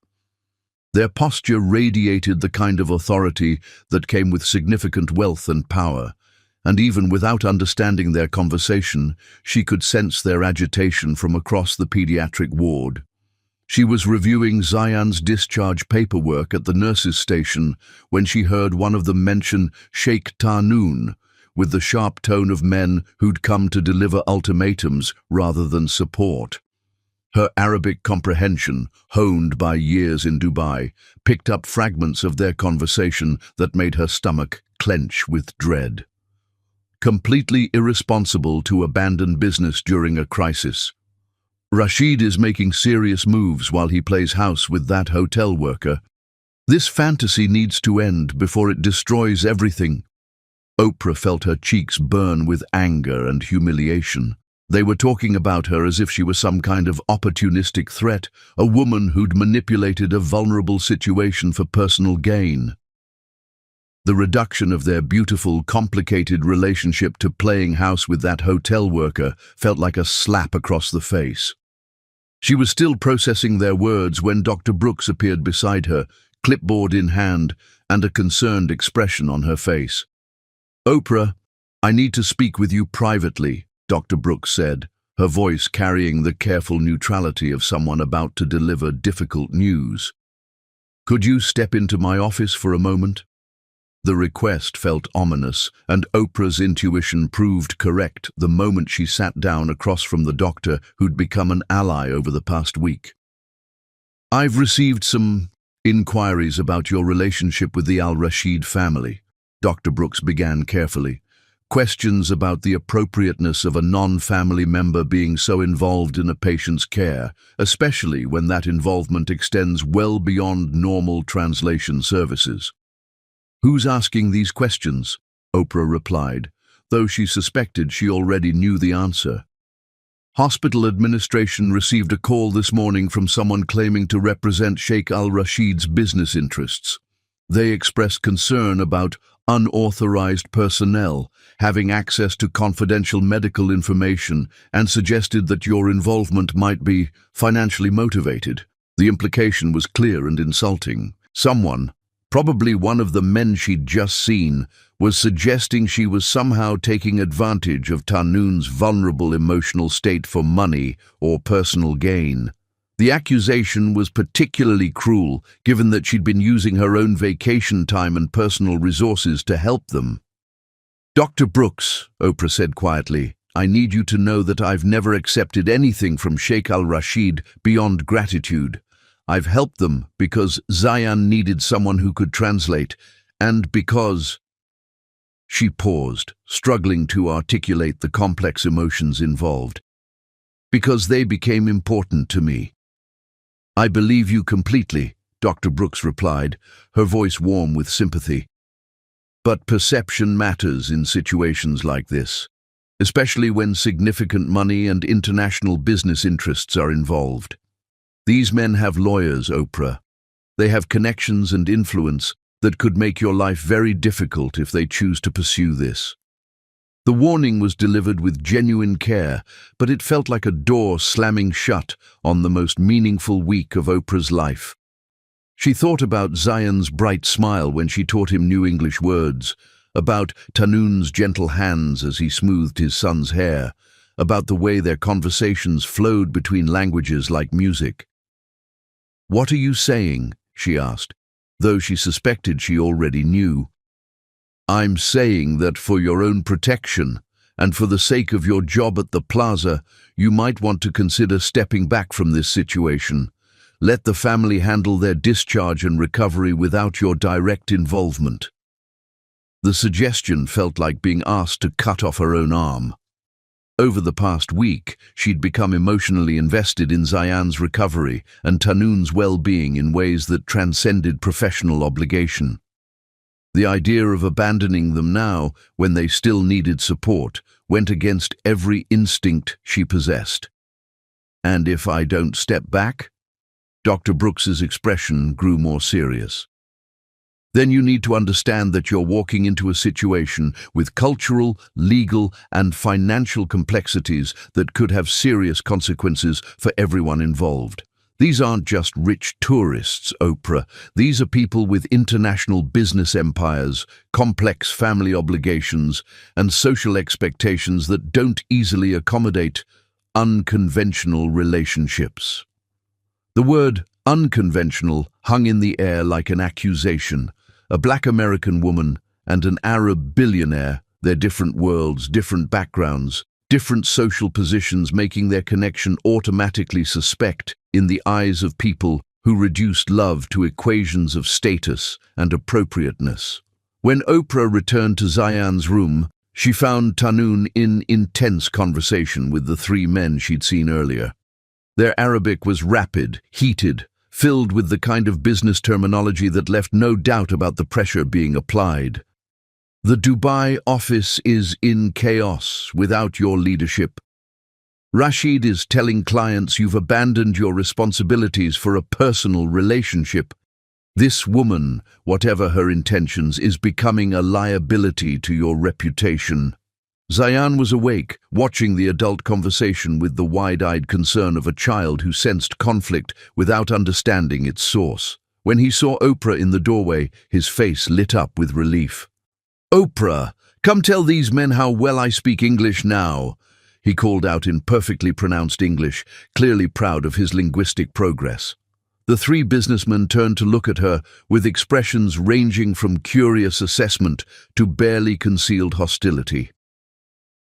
Their posture radiated the kind of authority that came with significant wealth and power, and even without understanding their conversation, she could sense their agitation from across the pediatric ward. She was reviewing Zayan's discharge paperwork at the nurses' station when she heard one of them mention Sheikh Tahnoon, with the sharp tone of men who'd come to deliver ultimatums rather than support. Her Arabic comprehension, honed by years in Dubai, picked up fragments of their conversation that made her stomach clench with dread. Completely irresponsible to abandon business during a crisis. Rashid is making serious moves while he plays house with that hotel worker. This fantasy needs to end before it destroys everything. Oprah felt her cheeks burn with anger and humiliation. They were talking about her as if she was some kind of opportunistic threat, a woman who'd manipulated a vulnerable situation for personal gain. The reduction of their beautiful, complicated relationship to playing house with that hotel worker felt like a slap across the face. She was still processing their words when Dr. Brooks appeared beside her, clipboard in hand and a concerned expression on her face. "Oprah, I need to speak with you privately," Dr. Brooks said, her voice carrying the careful neutrality of someone about to deliver difficult news. "Could you step into my office for a moment?" The request felt ominous, and Oprah's intuition proved correct the moment she sat down across from the doctor who'd become an ally over the past week. "I've received some inquiries about your relationship with the Al-Rashid family," Dr. Brooks began carefully. "Questions about the appropriateness of a non-family member being so involved in a patient's care, especially when that involvement extends well beyond normal translation services." "Who's asking these questions?" Oprah replied, though she suspected she already knew the answer. "Hospital administration received a call this morning from someone claiming to represent Sheikh Al-Rashid's business interests. They expressed concern about unauthorized personnel having access to confidential medical information and suggested that your involvement might be financially motivated." The implication was clear and insulting. Someone, probably one of the men she'd just seen, was suggesting she was somehow taking advantage of Tahnoon's vulnerable emotional state for money or personal gain. The accusation was particularly cruel, given that she'd been using her own vacation time and personal resources to help them. "Dr. Brooks," Oprah said quietly, "I need you to know that I've never accepted anything from Sheikh Al-Rashid beyond gratitude. I've helped them because Zayan needed someone who could translate, and because—" She paused, struggling to articulate the complex emotions involved. "Because they became important to me." "I believe you completely," Dr. Brooks replied, her voice warm with sympathy. "But perception matters in situations like this, especially when significant money and international business interests are involved. These men have lawyers, Oprah. They have connections and influence that could make your life very difficult if they choose to pursue this." The warning was delivered with genuine care, but it felt like a door slamming shut on the most meaningful week of Oprah's life. She thought about Zayan's bright smile when she taught him new English words, about Tanun's gentle hands as he smoothed his son's hair, about the way their conversations flowed between languages like music. "What are you saying?" she asked, though she suspected she already knew. "I'm saying that for your own protection, and for the sake of your job at the plaza, you might want to consider stepping back from this situation. Let the family handle their discharge and recovery without your direct involvement." The suggestion felt like being asked to cut off her own arm. Over the past week, she'd become emotionally invested in Zayan's recovery and Tanun's well-being in ways that transcended professional obligation. The idea of abandoning them now, when they still needed support, went against every instinct she possessed. "And if I don't step back?" Dr. Brooks's expression grew more serious. "Then you need to understand that you're walking into a situation with cultural, legal, and financial complexities that could have serious consequences for everyone involved. These aren't just rich tourists, Oprah. These are people with international business empires, complex family obligations, and social expectations that don't easily accommodate unconventional relationships." The word unconventional hung in the air like an accusation. A Black American woman and an Arab billionaire, their different worlds, different backgrounds, different social positions, making their connection automatically suspect in the eyes of people who reduced love to equations of status and appropriateness. When Oprah returned to Zayan's room, she found Tanun in intense conversation with the three men she'd seen earlier. Their Arabic was rapid, heated, filled with the kind of business terminology that left no doubt about the pressure being applied. "The Dubai office is in chaos without your leadership. Rashid is telling clients you've abandoned your responsibilities for a personal relationship. This woman, whatever her intentions, is becoming a liability to your reputation." Zayan was awake, watching the adult conversation with the wide-eyed concern of a child who sensed conflict without understanding its source. When he saw Oprah in the doorway, his face lit up with relief. "Oprah, come tell these men how well I speak English now," he called out in perfectly pronounced English, clearly proud of his linguistic progress. The three businessmen turned to look at her, with expressions ranging from curious assessment to barely concealed hostility.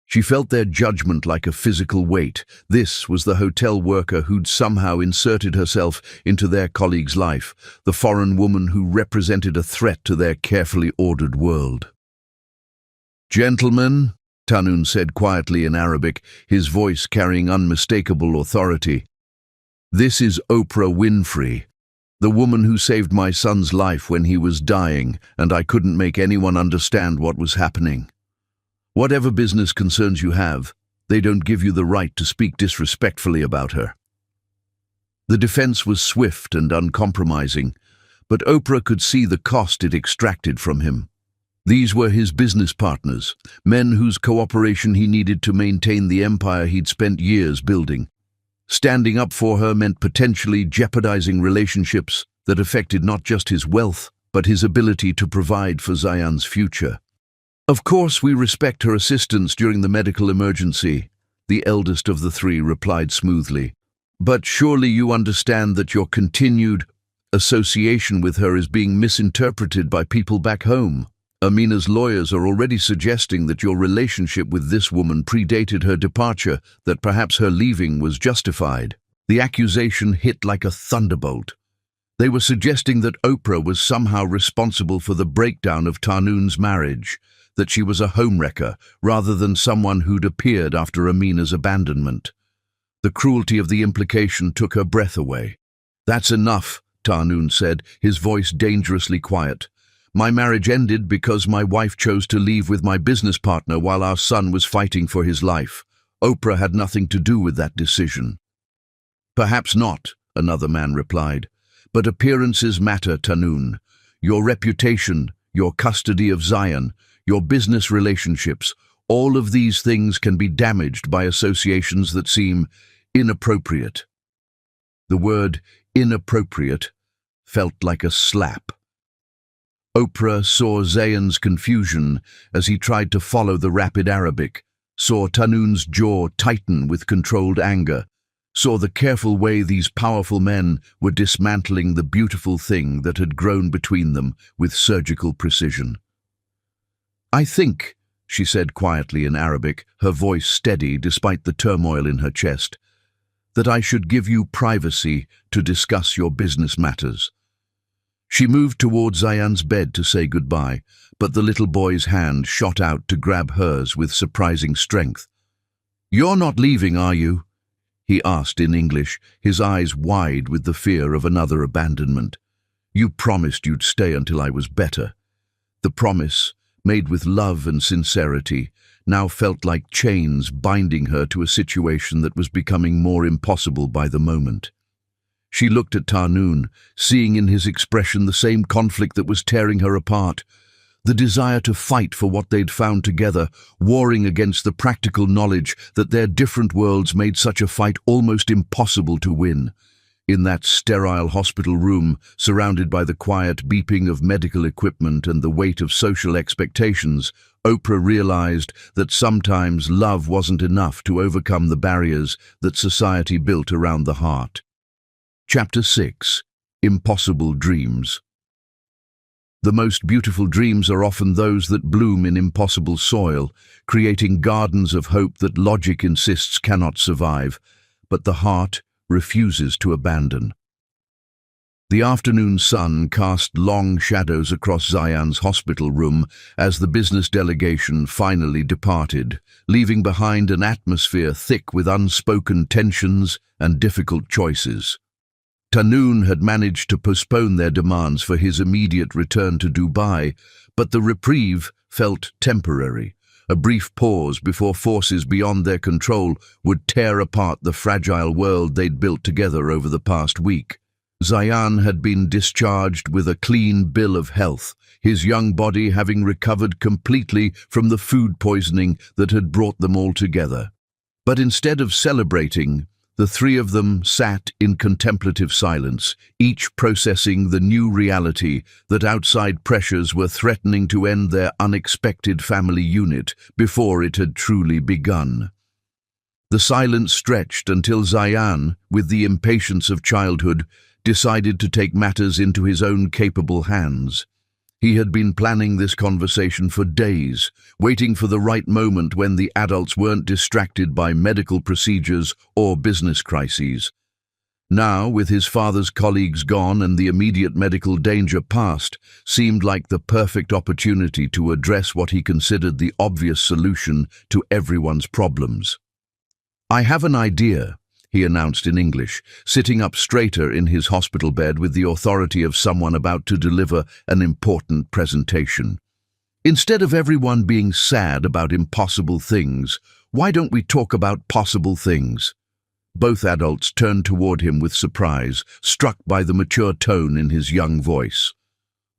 She felt their judgment like a physical weight. This was the hotel worker who'd somehow inserted herself into their colleague's life, the foreign woman who represented a threat to their carefully ordered world. "Gentlemen," Tanun said quietly in Arabic, his voice carrying unmistakable authority, "this is Oprah Winfrey, the woman who saved my son's life when he was dying, and I couldn't make anyone understand what was happening. Whatever business concerns you have, they don't give you the right to speak disrespectfully about her." The defense was swift and uncompromising, but Oprah could see the cost it extracted from him. These were his business partners, men whose cooperation he needed to maintain the empire he'd spent years building. Standing up for her meant potentially jeopardizing relationships that affected not just his wealth, but his ability to provide for Zayan's future. "Of course we respect her assistance during the medical emergency," the eldest of the three replied smoothly. "But surely you understand that your continued association with her is being misinterpreted by people back home. Amina's lawyers are already suggesting that your relationship with this woman predated her departure, that perhaps her leaving was justified." The accusation hit like a thunderbolt. They were suggesting that Oprah was somehow responsible for the breakdown of Tarnoon's marriage, that she was a homewrecker rather than someone who'd appeared after Amina's abandonment. The cruelty of the implication took her breath away. "That's enough," Tarnoon said, his voice dangerously quiet. "My marriage ended because my wife chose to leave with my business partner while our son was fighting for his life. Oprah had nothing to do with that decision." "Perhaps not," another man replied. "But appearances matter, Tarnoon. Your reputation, your custody of Zion, your business relationships, all of these things can be damaged by associations that seem inappropriate." The word inappropriate felt like a slap. Oprah saw Zayan's confusion as he tried to follow the rapid Arabic, saw Tarnoon's jaw tighten with controlled anger, saw the careful way these powerful men were dismantling the beautiful thing that had grown between them with surgical precision. "I think," she said quietly in Arabic, her voice steady despite the turmoil in her chest, "that I should give you privacy to discuss your business matters." She moved towards Zayan's bed to say goodbye, but the little boy's hand shot out to grab hers with surprising strength. "You're not leaving, are you?" he asked in English, his eyes wide with the fear of another abandonment. "You promised you'd stay until I was better." The promise, made with love and sincerity, now felt like chains binding her to a situation that was becoming more impossible by the moment. She looked at Tarnoon, seeing in his expression the same conflict that was tearing her apart, the desire to fight for what they'd found together, warring against the practical knowledge that their different worlds made such a fight almost impossible to win. In that sterile hospital room, surrounded by the quiet beeping of medical equipment and the weight of social expectations, Oprah realized that sometimes love wasn't enough to overcome the barriers that society built around the heart. Chapter 6. Impossible Dreams. The most beautiful dreams are often those that bloom in impossible soil, creating gardens of hope that logic insists cannot survive, but the heart refuses to abandon. The afternoon sun cast long shadows across Zayan's hospital room as the business delegation finally departed, leaving behind an atmosphere thick with unspoken tensions and difficult choices. Tarnoon had managed to postpone their demands for his immediate return to Dubai, but the reprieve felt temporary, a brief pause before forces beyond their control would tear apart the fragile world they'd built together over the past week. Zayan had been discharged with a clean bill of health, his young body having recovered completely from the food poisoning that had brought them all together. But instead of celebrating, the three of them sat in contemplative silence, each processing the new reality that outside pressures were threatening to end their unexpected family unit before it had truly begun. The silence stretched until Zayan, with the impatience of childhood, decided to take matters into his own capable hands. He had been planning this conversation for days, waiting for the right moment when the adults weren't distracted by medical procedures or business crises. Now, with his father's colleagues gone and the immediate medical danger past, seemed like the perfect opportunity to address what he considered the obvious solution to everyone's problems. "I have an idea," he announced in English, sitting up straighter in his hospital bed with the authority of someone about to deliver an important presentation. "Instead of everyone being sad about impossible things, why don't we talk about possible things?" Both adults turned toward him with surprise, struck by the mature tone in his young voice.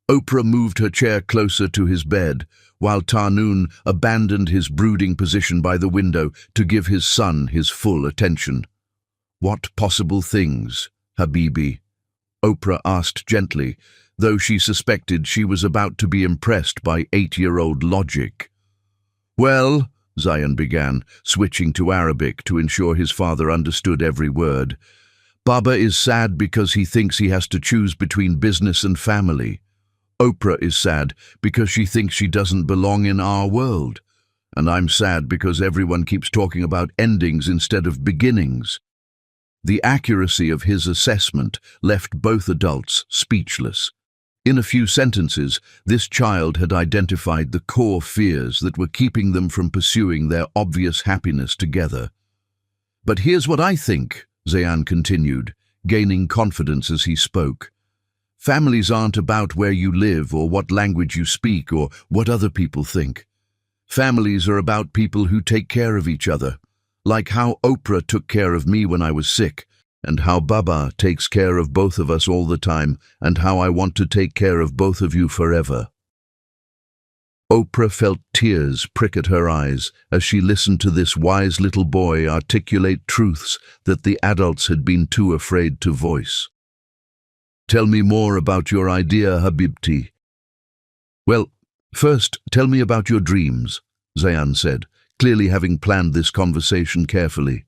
Oprah moved her chair closer to his bed, while Tarnoon abandoned his brooding position by the window to give his son his full attention. "What possible things, Habibi?" Oprah asked gently, though she suspected she was about to be impressed by 8-year-old logic. "Well," Zayan began, switching to Arabic to ensure his father understood every word, "Baba is sad because he thinks he has to choose between business and family. Oprah is sad because she thinks she doesn't belong in our world. And I'm sad because everyone keeps talking about endings instead of beginnings." The accuracy of his assessment left both adults speechless. In a few sentences, this child had identified the core fears that were keeping them from pursuing their obvious happiness together. "But here's what I think," Zayan continued, gaining confidence as he spoke. "Families aren't about where you live or what language you speak or what other people think. Families are about people who take care of each other, like how Oprah took care of me when I was sick, and how Baba takes care of both of us all the time, and how I want to take care of both of you forever." Oprah felt tears prick at her eyes as she listened to this wise little boy articulate truths that the adults had been too afraid to voice. "Tell me more about your idea, Habibti." "Well, first, tell me about your dreams," Zayan said, clearly having planned this conversation carefully.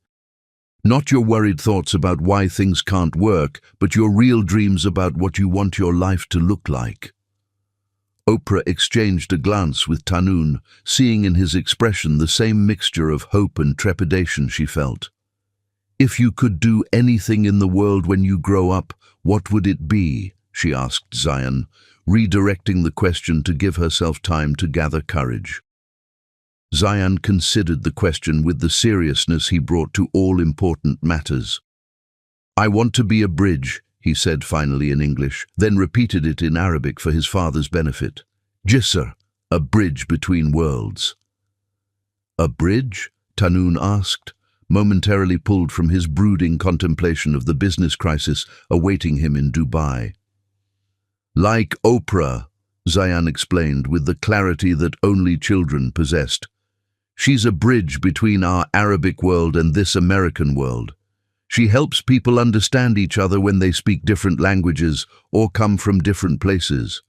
"Not your worried thoughts about why things can't work, but your real dreams about what you want your life to look like." Oprah exchanged a glance with Tanun, seeing in his expression the same mixture of hope and trepidation she felt. "If you could do anything in the world when you grow up, what would it be?" she asked Zayan, redirecting the question to give herself time to gather courage. Zayan considered the question with the seriousness he brought to all important matters. "I want to be a bridge," he said finally in English, then repeated it in Arabic for his father's benefit. "Jisr, a bridge between worlds." "A bridge?" Tanun asked, momentarily pulled from his brooding contemplation of the business crisis awaiting him in Dubai. "Like Oprah," Zayan explained with the clarity that only children possessed. "She's a bridge between our Arabic world and this American world. She helps people understand each other when they speak different languages or come from different places.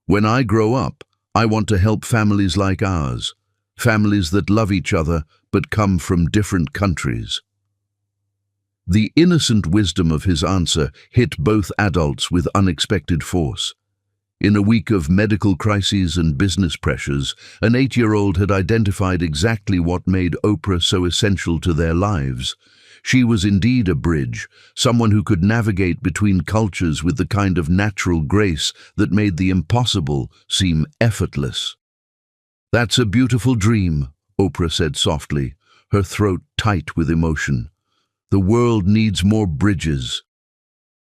When I grow up, I want to help families like ours, families that love each other but come from different countries." The innocent wisdom of his answer hit both adults with unexpected force. In a week of medical crises and business pressures, an 8-year-old had identified exactly what made Oprah so essential to their lives. She was indeed a bridge, someone who could navigate between cultures with the kind of natural grace that made the impossible seem effortless. "That's a beautiful dream," Oprah said softly, her throat tight with emotion. "The world needs more bridges."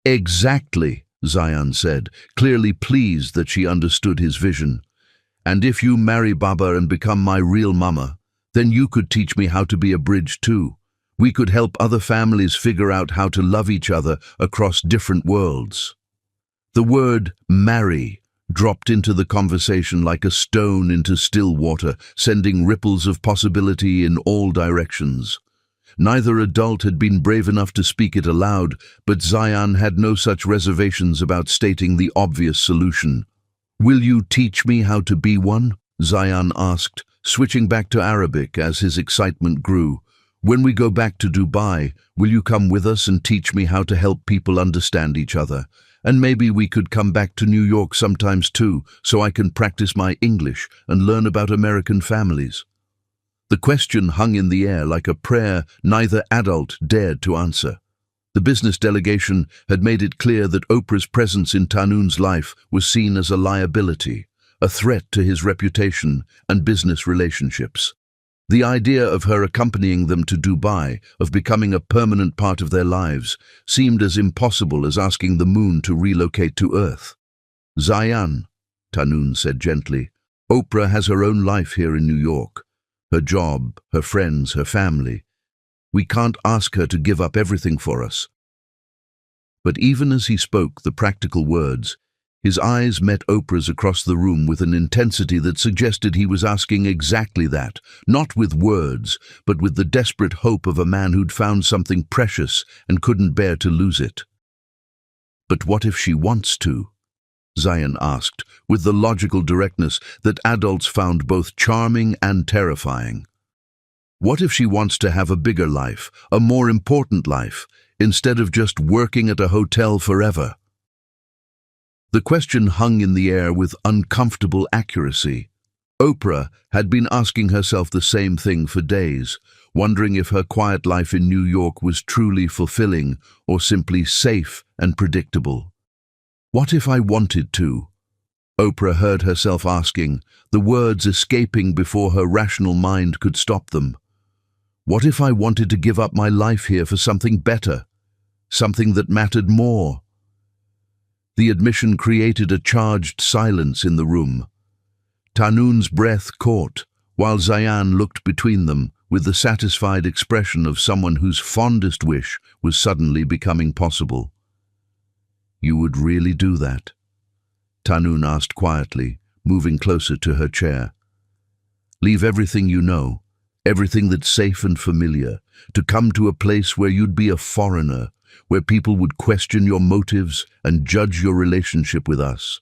"Exactly," Zayan said, clearly pleased that she understood his vision. "And if you marry Baba and become my real mama, then you could teach me how to be a bridge too. We could help other families figure out how to love each other across different worlds." The word marry dropped into the conversation like a stone into still water, sending ripples of possibility in all directions. Neither adult had been brave enough to speak it aloud, but Zayan had no such reservations about stating the obvious solution. "Will you teach me how to be one?" Zayan asked, switching back to Arabic as his excitement grew. "When we go back to Dubai, will you come with us and teach me how to help people understand each other? And maybe we could come back to New York sometimes too, so I can practice my English and learn about American families." The question hung in the air like a prayer neither adult dared to answer. The business delegation had made it clear that Oprah's presence in Tanun's life was seen as a liability, a threat to his reputation and business relationships. The idea of her accompanying them to Dubai, of becoming a permanent part of their lives, seemed as impossible as asking the moon to relocate to Earth. "Zayan," Tanun said gently, "Oprah has her own life here in New York. Her job, her friends, her family. We can't ask her to give up everything for us." But even as he spoke the practical words, his eyes met Oprah's across the room with an intensity that suggested he was asking exactly that, not with words, but with the desperate hope of a man who'd found something precious and couldn't bear to lose it. "But what if she wants to?" Zayan asked, with the logical directness that adults found both charming and terrifying. "What if she wants to have a bigger life, a more important life, instead of just working at a hotel forever?" The question hung in the air with uncomfortable accuracy. Oprah had been asking herself the same thing for days. wondering if her quiet life in New York was truly fulfilling or simply safe and predictable. What if I wanted to? Oprah heard herself asking, the words escaping before her rational mind could stop them. What if I wanted to give up my life here for something better, something that mattered more? The admission created a charged silence in the room. Tanun's breath caught, while Zayan looked between them with the satisfied expression of someone whose fondest wish was suddenly becoming possible. You would really do that? Tanun asked quietly, moving closer to her chair. Leave everything you know, everything that's safe and familiar, to come to a place where you'd be a foreigner, where people would question your motives and judge your relationship with us.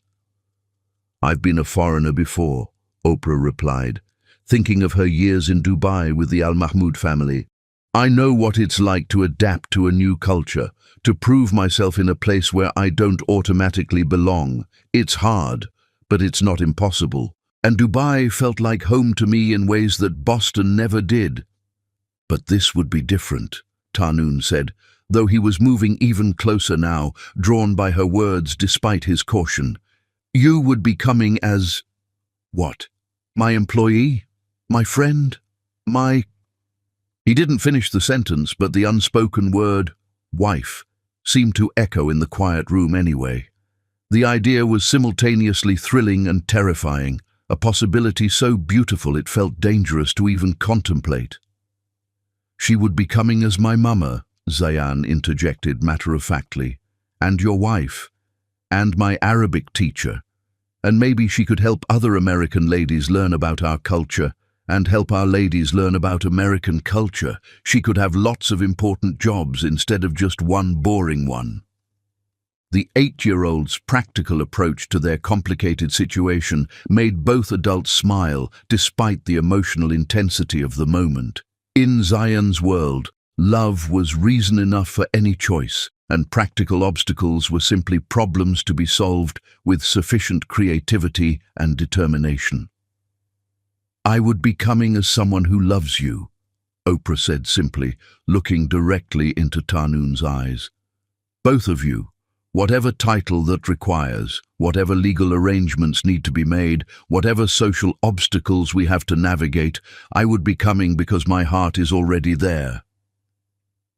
I've been a foreigner before, Oprah replied, thinking of her years in Dubai with the Al Mahmoud family. I know what it's like to adapt to a new culture, to prove myself in a place where I don't automatically belong. It's hard, but it's not impossible. And Dubai felt like home to me in ways that Boston never did. But this would be different, Tanun said, though he was moving even closer now, drawn by her words despite his caution. You would be coming as… what? My employee? My friend? My… He didn't finish the sentence, but the unspoken word, wife, seemed to echo in the quiet room anyway. The idea was simultaneously thrilling and terrifying, a possibility so beautiful it felt dangerous to even contemplate. She would be coming as my mama, Zayan interjected matter-of-factly, and your wife, and my Arabic teacher, and maybe she could help other American ladies learn about our culture, and help our ladies learn about American culture. She could have lots of important jobs instead of just one boring one. The 8-year-old's practical approach to their complicated situation made both adults smile despite the emotional intensity of the moment. In Zayan's world, love was reason enough for any choice, and practical obstacles were simply problems to be solved with sufficient creativity and determination. I would be coming as someone who loves you, Oprah said simply, looking directly into Tanun's eyes. Both of you, whatever title that requires, whatever legal arrangements need to be made, whatever social obstacles we have to navigate, I would be coming because my heart is already there.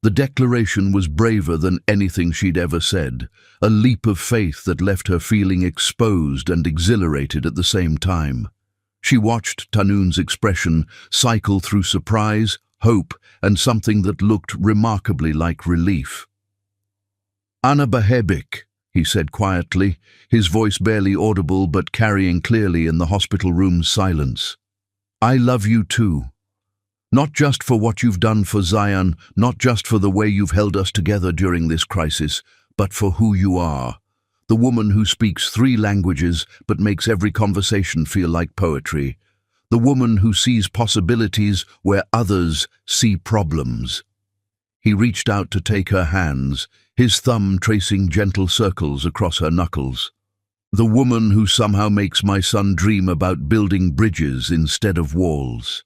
The declaration was braver than anything she'd ever said, a leap of faith that left her feeling exposed and exhilarated at the same time. She watched Tanun's expression cycle through surprise, hope, and something that looked remarkably like relief. Ana Bahebik, he said quietly, his voice barely audible but carrying clearly in the hospital room's silence. I love you too. Not just for what you've done for Zayan, not just for the way you've held us together during this crisis, but for who you are. The woman who speaks 3 languages but makes every conversation feel like poetry. The woman who sees possibilities where others see problems. He reached out to take her hands, his thumb tracing gentle circles across her knuckles. The woman who somehow makes my son dream about building bridges instead of walls.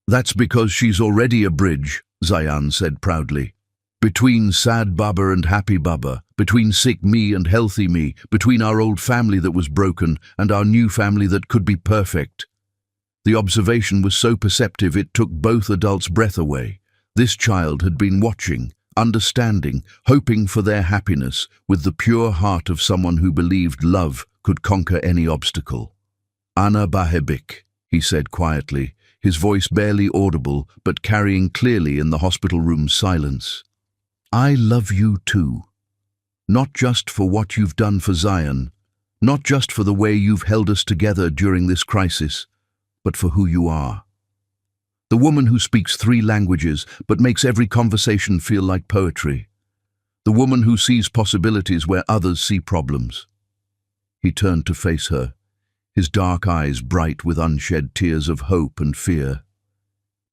That's because she's already a bridge, Zayan said proudly. Between sad Baba and happy Baba, between sick me and healthy me, between our old family that was broken and our new family that could be perfect. The observation was so perceptive it took both adults' breath away. This child had been watching, understanding, hoping for their happiness, with the pure heart of someone who believed love could conquer any obstacle. Ana Bahebik, he said quietly, his voice barely audible but carrying clearly in the hospital room's silence. I love you too. Not just for what you've done for Zayan, not just for the way you've held us together during this crisis, but for who you are. The woman who speaks 3 languages but makes every conversation feel like poetry. The woman who sees possibilities where others see problems. He turned to face her, his dark eyes bright with unshed tears of hope and fear.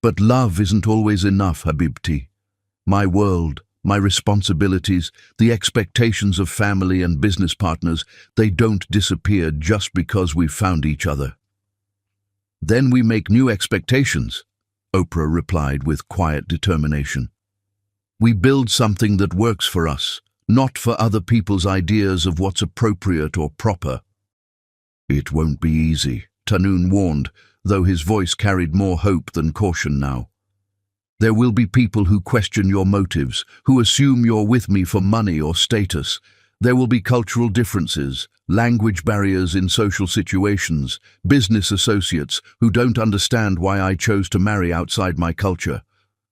But love isn't always enough, Habibti. My world, my responsibilities, the expectations of family and business partners, they don't disappear just because we've found each other. Then we make new expectations, Oprah replied with quiet determination. We build something that works for us, not for other people's ideas of what's appropriate or proper. It won't be easy, Tanoon warned, though his voice carried more hope than caution now. There will be people who question your motives, who assume you're with me for money or status. There will be cultural differences, language barriers in social situations, business associates who don't understand why I chose to marry outside my culture.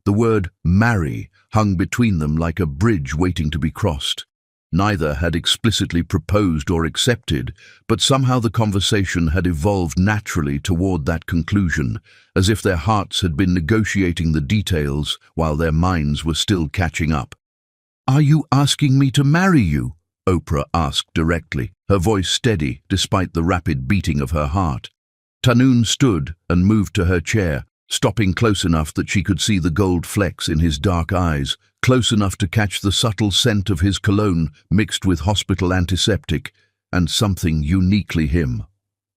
The word marry hung between them like a bridge waiting to be crossed. Neither had explicitly proposed or accepted, but somehow the conversation had evolved naturally toward that conclusion, as if their hearts had been negotiating the details while their minds were still catching up. Are you asking me to marry you? Oprah asked directly, her voice steady despite the rapid beating of her heart. Tanoon stood and moved to her chair, stopping close enough that she could see the gold flecks in his dark eyes, close enough to catch the subtle scent of his cologne mixed with hospital antiseptic, and something uniquely him.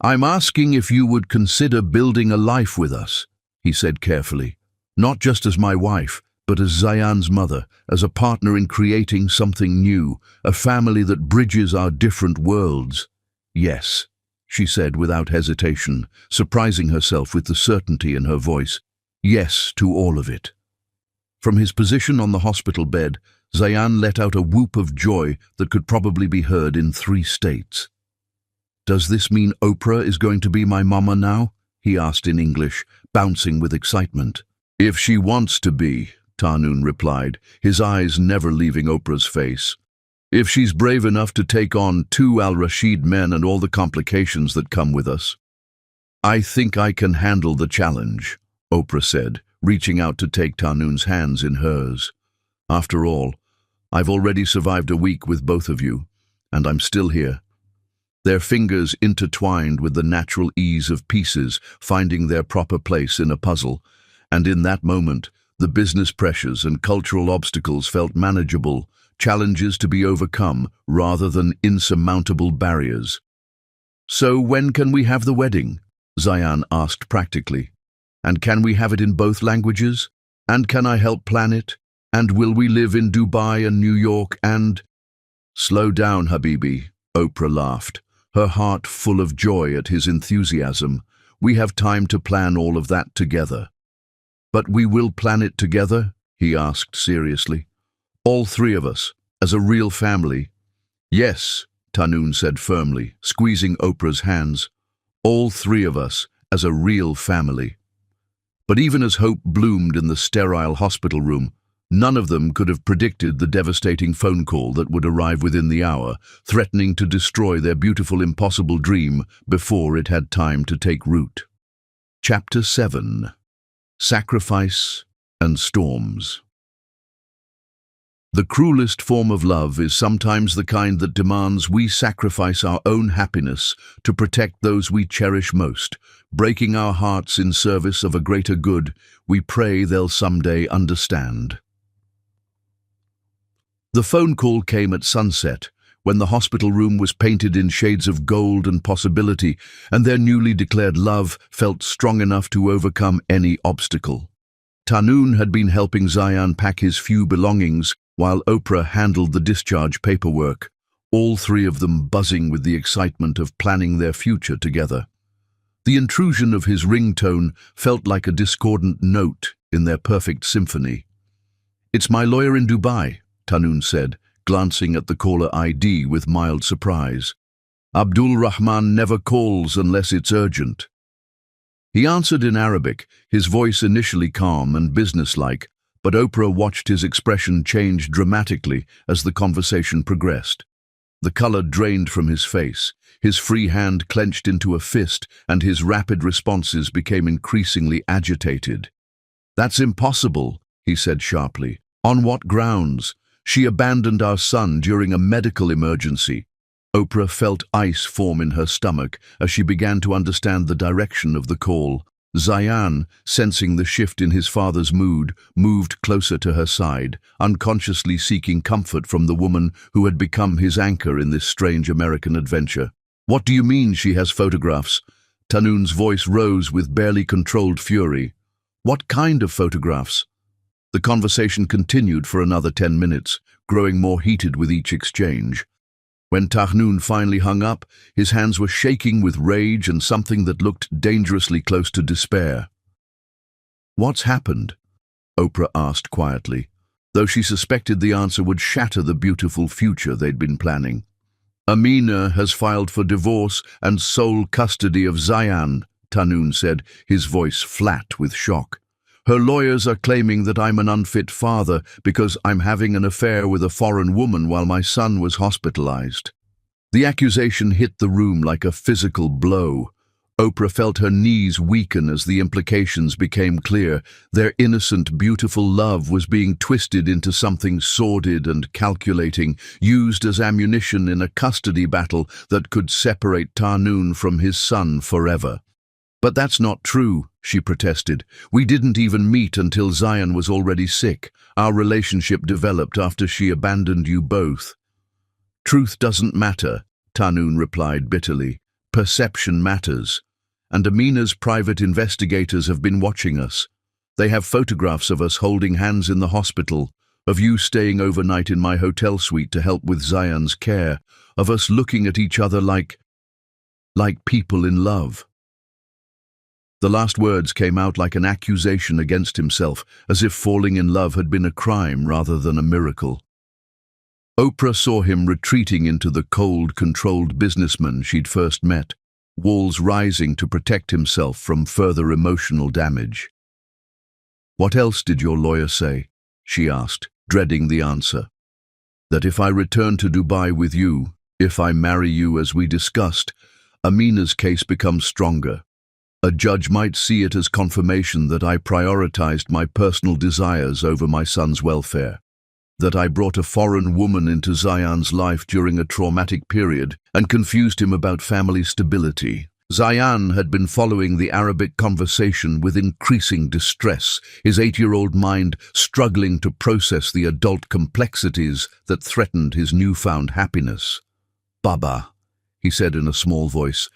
I'm asking if you would consider building a life with us, he said carefully. Not just as my wife, but as Zayan's mother, as a partner in creating something new, a family that bridges our different worlds. Yes, she said without hesitation, surprising herself with the certainty in her voice. Yes to all of it. From his position on the hospital bed, Zayan let out a whoop of joy that could probably be heard in 3 states. Does this mean Oprah is going to be my mama now? He asked in English, bouncing with excitement. If she wants to be, Tanoon replied, his eyes never leaving Oprah's face. If she's brave enough to take on 2 Al-Rashid men and all the complications that come with us. I think I can handle the challenge, Oprah said, reaching out to take Tanoon's hands in hers. After all, I've already survived a week with both of you, and I'm still here. Their fingers intertwined with the natural ease of pieces finding their proper place in a puzzle, and in that moment, the business pressures and cultural obstacles felt manageable, challenges to be overcome rather than insurmountable barriers. So when can we have the wedding? Zayan asked practically. And can we have it in both languages? And can I help plan it? And will we live in Dubai and New York and… Slow down, Habibi, Oprah laughed, her heart full of joy at his enthusiasm. We have time to plan all of that together. But we will plan it together? He asked seriously. All 3 of us, as a real family. Yes, Tanoon said firmly, squeezing Oprah's hands. All 3 of us, as a real family. But even as hope bloomed in the sterile hospital room, none of them could have predicted the devastating phone call that would arrive within the hour, threatening to destroy their beautiful impossible dream before it had time to take root. Chapter 7. Sacrifice and Storms. The cruelest form of love is sometimes the kind that demands we sacrifice our own happiness to protect those we cherish most, breaking our hearts in service of a greater good we pray they'll someday understand. The phone call came at sunset, when the hospital room was painted in shades of gold and possibility, and their newly declared love felt strong enough to overcome any obstacle. Tanoon had been helping Zayan pack his few belongings, while Oprah handled the discharge paperwork, all 3 of them buzzing with the excitement of planning their future together. The intrusion of his ringtone felt like a discordant note in their perfect symphony. It's my lawyer in Dubai, Tanoon said, glancing at the caller ID with mild surprise. Abdul Rahman never calls unless it's urgent. He answered in Arabic, his voice initially calm and businesslike, but Oprah watched his expression change dramatically as the conversation progressed. The color drained from his face, his free hand clenched into a fist, and his rapid responses became increasingly agitated. That's impossible, he said sharply. On what grounds? She abandoned our son during a medical emergency. Oprah felt ice form in her stomach as she began to understand the direction of the call. Zayan, sensing the shift in his father's mood, moved closer to her side, unconsciously seeking comfort from the woman who had become his anchor in this strange American adventure. What do you mean she has photographs? Tanoon's voice rose with barely controlled fury. What kind of photographs? The conversation continued for another 10 minutes, growing more heated with each exchange. When Tahnoon finally hung up, his hands were shaking with rage and something that looked dangerously close to despair. "What's happened?" Oprah asked quietly, though she suspected the answer would shatter the beautiful future they'd been planning. "Amina has filed for divorce and sole custody of Zayan," Tahnoon said, his voice flat with shock. "Her lawyers are claiming that I'm an unfit father because I'm having an affair with a foreign woman while my son was hospitalized." The accusation hit the room like a physical blow. Oprah felt her knees weaken as the implications became clear. Their innocent, beautiful love was being twisted into something sordid and calculating, used as ammunition in a custody battle that could separate Tahnoon from his son forever. "But that's not true," she protested. "We didn't even meet until Zion was already sick. Our relationship developed after she abandoned you both." "Truth doesn't matter," Tahnoon replied bitterly. "Perception matters. And Amina's private investigators have been watching us. They have photographs of us holding hands in the hospital, of you staying overnight in my hotel suite to help with Zion's care, of us looking at each other like people in love." The last words came out like an accusation against himself, as if falling in love had been a crime rather than a miracle. Oprah saw him retreating into the cold, controlled businessman she'd first met, walls rising to protect himself from further emotional damage. "What else did your lawyer say?" she asked, dreading the answer. "That if I return to Dubai with you, if I marry you as we discussed, Amina's case becomes stronger. A judge might see it as confirmation that I prioritized my personal desires over my son's welfare, that I brought a foreign woman into Zayan's life during a traumatic period and confused him about family stability." Zayan had been following the Arabic conversation with increasing distress, his 8-year-old mind struggling to process the adult complexities that threatened his newfound happiness. "Baba," he said in a small voice,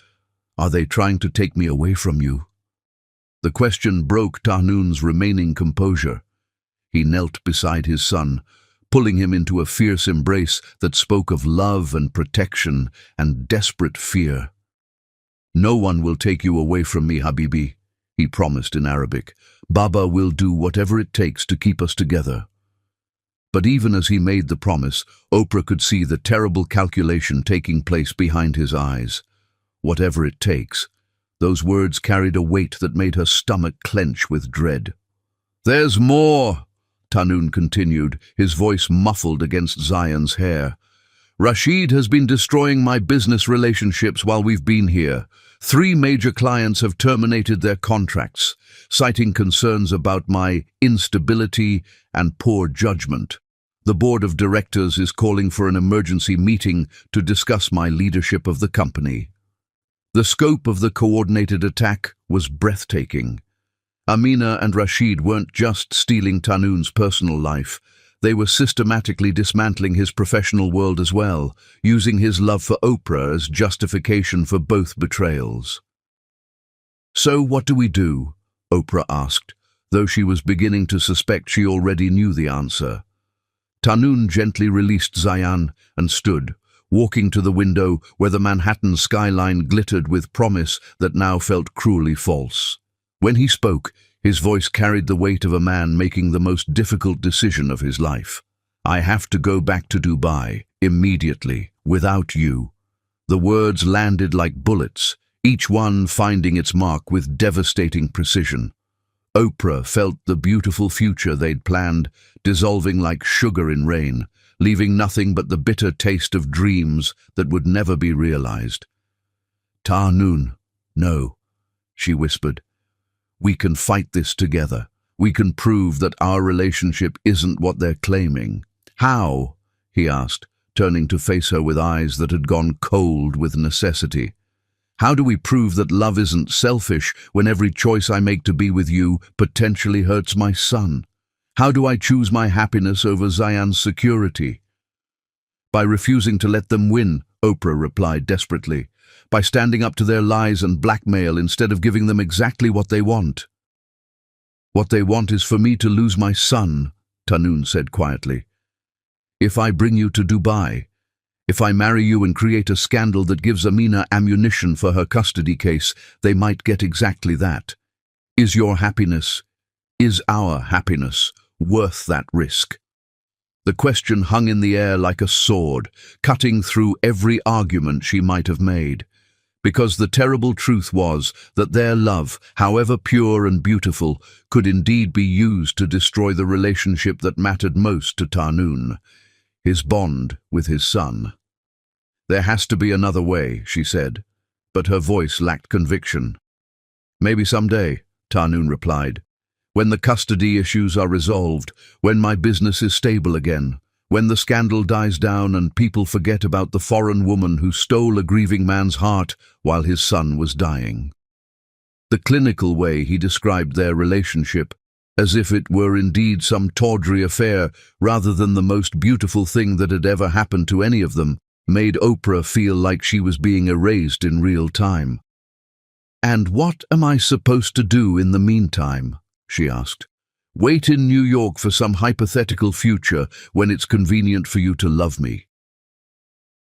"are they trying to take me away from you?" The question broke Tahnoon's remaining composure. He knelt beside his son, pulling him into a fierce embrace that spoke of love and protection and desperate fear. "No one will take you away from me, Habibi," he promised in Arabic. "Baba will do whatever it takes to keep us together." But even as he made the promise, Oprah could see the terrible calculation taking place behind his eyes. Whatever it takes. Those words carried a weight that made her stomach clench with dread. "There's more," Tahnoon continued, his voice muffled against Zion's hair. "Rashid has been destroying my business relationships while we've been here. 3 major clients have terminated their contracts, citing concerns about my instability and poor judgment. The board of directors is calling for an emergency meeting to discuss my leadership of the company." The scope of the coordinated attack was breathtaking. Amina and Rashid weren't just stealing Tahnoon's personal life. They were systematically dismantling his professional world as well, using his love for Oprah as justification for both betrayals. "So what do we do?" Oprah asked, though she was beginning to suspect she already knew the answer. Tahnoon gently released Zayan and stood, walking to the window where the Manhattan skyline glittered with promise that now felt cruelly false. When he spoke, his voice carried the weight of a man making the most difficult decision of his life. "I have to go back to Dubai, immediately, without you." The words landed like bullets, each one finding its mark with devastating precision. Oprah felt the beautiful future they'd planned dissolving like sugar in rain, leaving nothing but the bitter taste of dreams that would never be realized. "Tahnoon, no," she whispered. "We can fight this together. We can prove that our relationship isn't what they're claiming." "How?" he asked, turning to face her with eyes that had gone cold with necessity. "How do we prove that love isn't selfish when every choice I make to be with you potentially hurts my son? How do I choose my happiness over Zayan's security?" "By refusing to let them win," Oprah replied desperately. "By standing up to their lies and blackmail instead of giving them exactly what they want." What they want is for me to lose my son, Tanoon said quietly. If I bring you to Dubai, if I marry you and create a scandal that gives Amina ammunition for her custody case, they might get exactly that. Is your happiness, is our happiness, worth that risk? The question hung in the air like a sword, cutting through every argument she might have made. Because the terrible truth was that their love, however pure and beautiful, could indeed be used to destroy the relationship that mattered most to Tanoon, his bond with his son. There has to be another way, she said, but her voice lacked conviction. Maybe someday, Tanoon replied, when the custody issues are resolved, when my business is stable again, when the scandal dies down and people forget about the foreign woman who stole a grieving man's heart while his son was dying. The clinical way he described their relationship, as if it were indeed some tawdry affair rather than the most beautiful thing that had ever happened to any of them, made Oprah feel like she was being erased in real time. "And what am I supposed to do in the meantime?" she asked. "Wait in New York for some hypothetical future when it's convenient for you to love me?"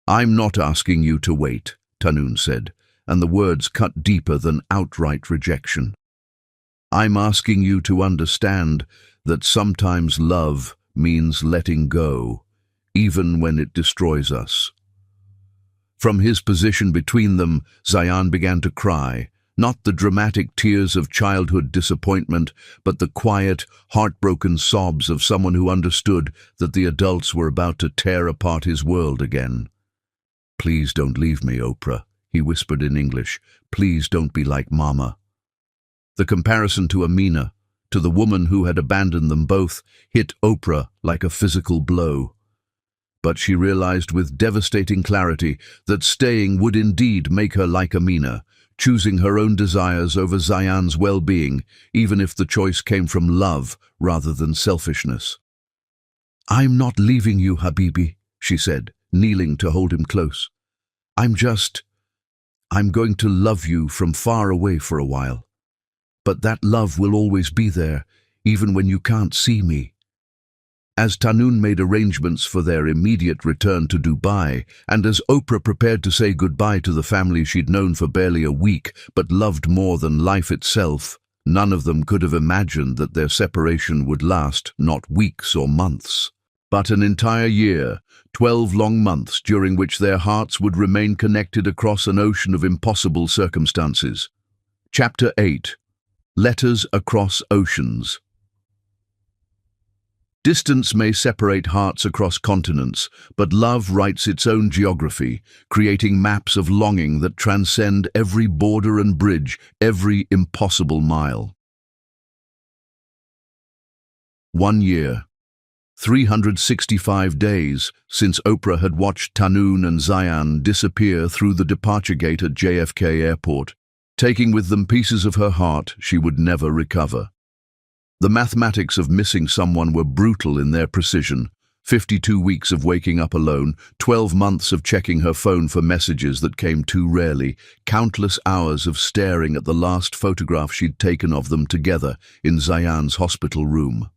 "I'm not asking you to wait," Tanoon said, and the words cut deeper than outright rejection. "I'm asking you to understand that sometimes love means letting go, even when it destroys us." From his position between them, Zayan began to cry, not the dramatic tears of childhood disappointment, but the quiet, heartbroken sobs of someone who understood that the adults were about to tear apart his world again. "Please don't leave me, Oprah," he whispered in English. "Please don't be like Mama." The comparison to Amina, to the woman who had abandoned them both, hit Oprah like a physical blow. But she realized with devastating clarity that staying would indeed make her like Amina, choosing her own desires over Zayan's well-being, even if the choice came from love rather than selfishness. "I'm not leaving you, Habibi," she said, kneeling to hold him close. I'm going to love you from far away for a while. But that love will always be there, even when you can't see me." As Tanoon made arrangements for their immediate return to Dubai, and as Oprah prepared to say goodbye to the family she'd known for barely a week but loved more than life itself, none of them could have imagined that their separation would last not weeks or months, but an entire year, 12 long months during which their hearts would remain connected across an ocean of impossible circumstances. Chapter 8. Letters Across Oceans. Distance may separate hearts across continents, but love writes its own geography, creating maps of longing that transcend every border and bridge, every impossible mile. 1 year. 365 days since Oprah had watched Tanoon and Zayan disappear through the departure gate at JFK Airport, taking with them pieces of her heart she would never recover. The mathematics of missing someone were brutal in their precision. 52 weeks of waking up alone, 12 months of checking her phone for messages that came too rarely, countless hours of staring at the last photograph she'd taken of them together in Zayan's hospital room.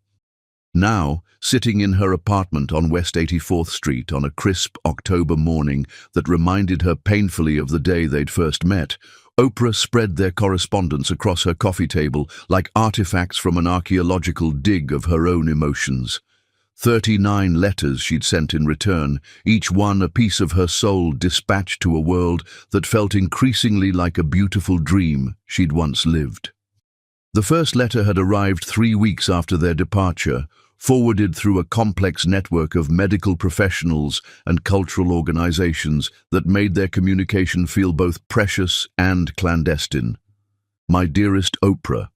Now, sitting in her apartment on West 84th Street on a crisp October morning that reminded her painfully of the day they'd first met, Oprah spread their correspondence across her coffee table like artifacts from an archaeological dig of her own emotions. 39 letters she'd sent in return, each one a piece of her soul dispatched to a world that felt increasingly like a beautiful dream she'd once lived. The first letter had arrived 3 weeks after their departure, forwarded through a complex network of medical professionals and cultural organizations that made their communication feel both precious and clandestine. My dearest Oprah,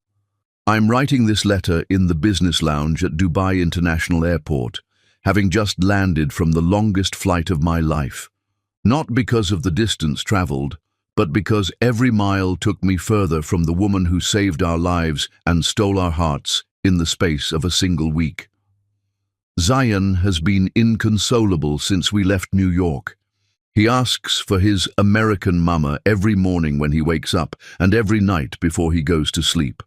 I'm writing this letter in the business lounge at Dubai International Airport, having just landed from the longest flight of my life. Not because of the distance traveled, but because every mile took me further from the woman who saved our lives and stole our hearts in the space of a single week. Zayan has been inconsolable since we left New York. He asks for his American mama every morning when he wakes up and every night before he goes to sleep.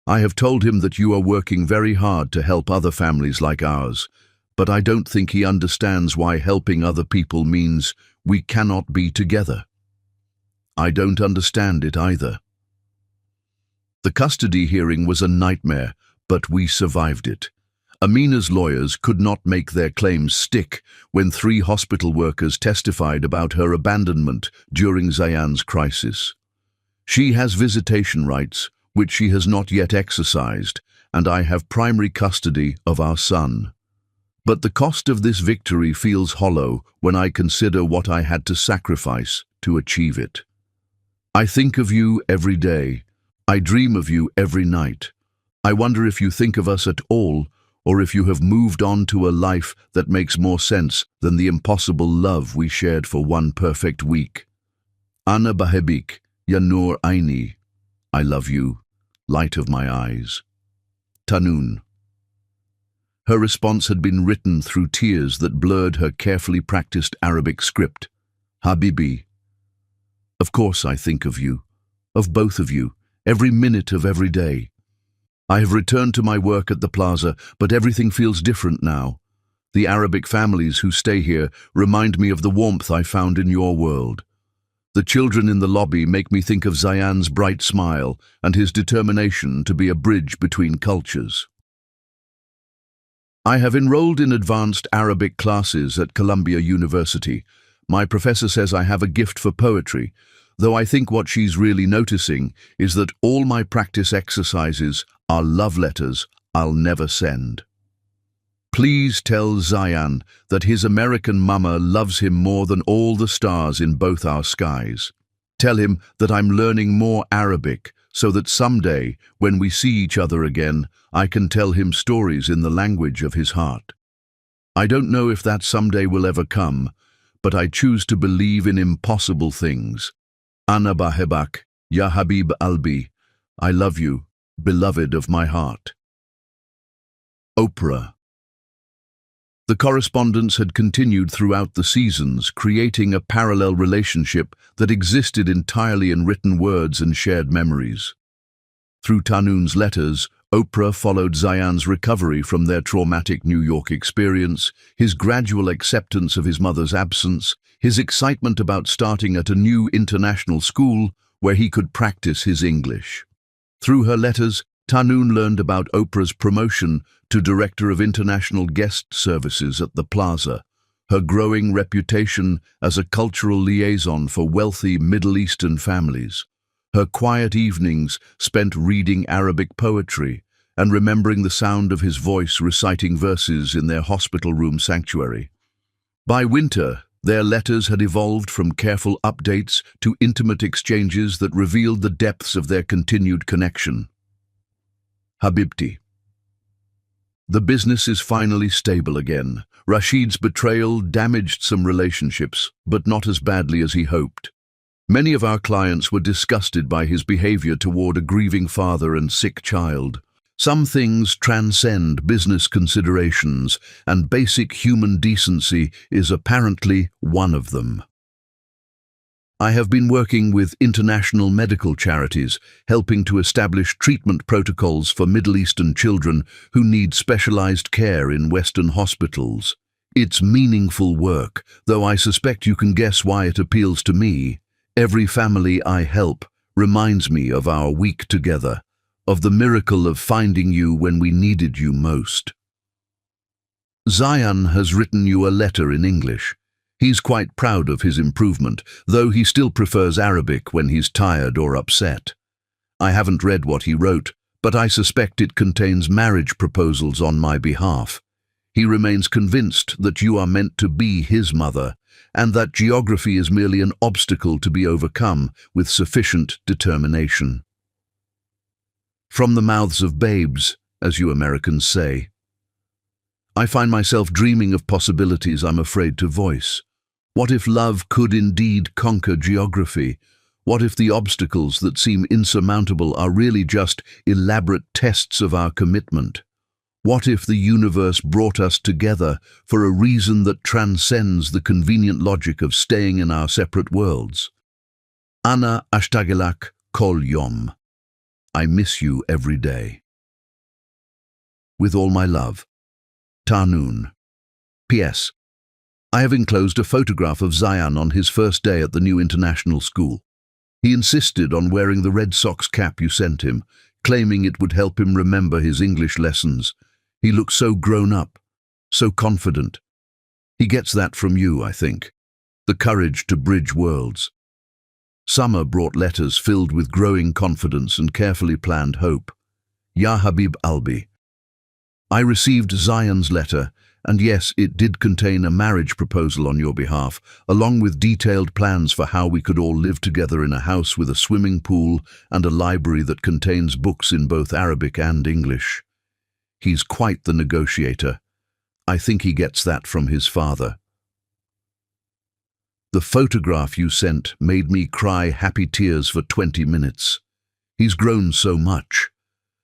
I have told him that you are working very hard to help other families like ours, but I don't think he understands why helping other people means we cannot be together. I don't understand it either. The custody hearing was a nightmare, but we survived it. Amina's lawyers could not make their claims stick when 3 hospital workers testified about her abandonment during Zayan's crisis. She has visitation rights, which she has not yet exercised, and I have primary custody of our son. But the cost of this victory feels hollow when I consider what I had to sacrifice to achieve it. I think of you every day. I dream of you every night. I wonder if you think of us at all, or if you have moved on to a life that makes more sense than the impossible love we shared for one perfect week. Ana bahebik, ya nur aini. I love you, light of my eyes. Tanun. Her response had been written through tears that blurred her carefully practiced Arabic script. Habibi. Of course I think of you, of both of you, every minute of every day. I have returned to my work at the plaza, but everything feels different now. The Arabic families who stay here remind me of the warmth I found in your world. The children in the lobby make me think of Zayan's bright smile and his determination to be a bridge between cultures. I have enrolled in advanced Arabic classes at Columbia University. My professor says I have a gift for poetry, though I think what she's really noticing is that all my practice exercises are love letters I'll never send. Please tell Zayan that his American mama loves him more than all the stars in both our skies. Tell him that I'm learning more Arabic so that someday, when we see each other again, I can tell him stories in the language of his heart. I don't know if that someday will ever come, but I choose to believe in impossible things. Ana bahebak, ya habib albi. I love you, beloved of my heart. Oprah. The correspondence had continued throughout the seasons, creating a parallel relationship that existed entirely in written words and shared memories. Through Tanun's letters, Oprah followed Zayan's recovery from their traumatic New York experience, his gradual acceptance of his mother's absence, his excitement about starting at a new international school where he could practice his English. Through her letters, Tanun learned about Oprah's promotion to Director of International Guest Services at the Plaza, her growing reputation as a cultural liaison for wealthy Middle Eastern families, her quiet evenings spent reading Arabic poetry and remembering the sound of his voice reciting verses in their hospital room sanctuary. By winter, their letters had evolved from careful updates to intimate exchanges that revealed the depths of their continued connection. Habibti. The business is finally stable again. Rashid's betrayal damaged some relationships, but not as badly as he hoped. Many of our clients were disgusted by his behavior toward a grieving father and sick child. Some things transcend business considerations, and basic human decency is apparently one of them. I have been working with international medical charities, helping to establish treatment protocols for Middle Eastern children who need specialized care in Western hospitals. It's meaningful work, though I suspect you can guess why it appeals to me. Every family I help reminds me of our week together, of the miracle of finding you when we needed you most. Zayan has written you a letter in English. He's quite proud of his improvement, though he still prefers Arabic when he's tired or upset. I haven't read what he wrote, but I suspect it contains marriage proposals on my behalf. He remains convinced that you are meant to be his mother, and that geography is merely an obstacle to be overcome with sufficient determination. From the mouths of babes, as you Americans say. I find myself dreaming of possibilities I'm afraid to voice. What if love could indeed conquer geography? What if the obstacles that seem insurmountable are really just elaborate tests of our commitment? What if the universe brought us together for a reason that transcends the convenient logic of staying in our separate worlds? Ana ashtagilak kol yom. I miss you every day. With all my love. Tarnoon. P.S. I have enclosed a photograph of Zayan on his first day at the new international school. He insisted on wearing the Red Sox cap you sent him, claiming it would help him remember his English lessons. He looks so grown up, so confident. He gets that from you, I think. The courage to bridge worlds. Summer brought letters filled with growing confidence and carefully planned hope. Ya Habib Albi. I received Zayan's letter, and yes, it did contain a marriage proposal on your behalf, along with detailed plans for how we could all live together in a house with a swimming pool and a library that contains books in both Arabic and English. He's quite the negotiator. I think he gets that from his father. The photograph you sent made me cry happy tears for 20 minutes. He's grown so much.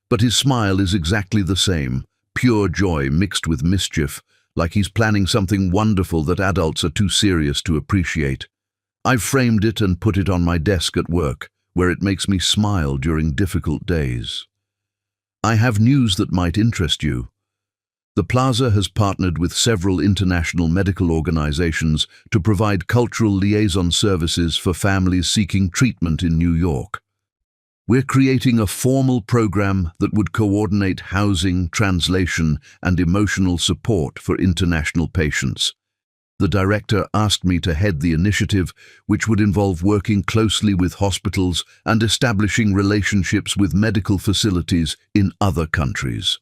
But his smile is exactly the same, pure joy mixed with mischief, like he's planning something wonderful that adults are too serious to appreciate. I've framed it and put it on my desk at work, where it makes me smile during difficult days. I have news that might interest you. The Plaza has partnered with several international medical organizations to provide cultural liaison services for families seeking treatment in New York. We're creating a formal program that would coordinate housing, translation, and emotional support for international patients. The director asked me to head the initiative, which would involve working closely with hospitals and establishing relationships with medical facilities in other countries.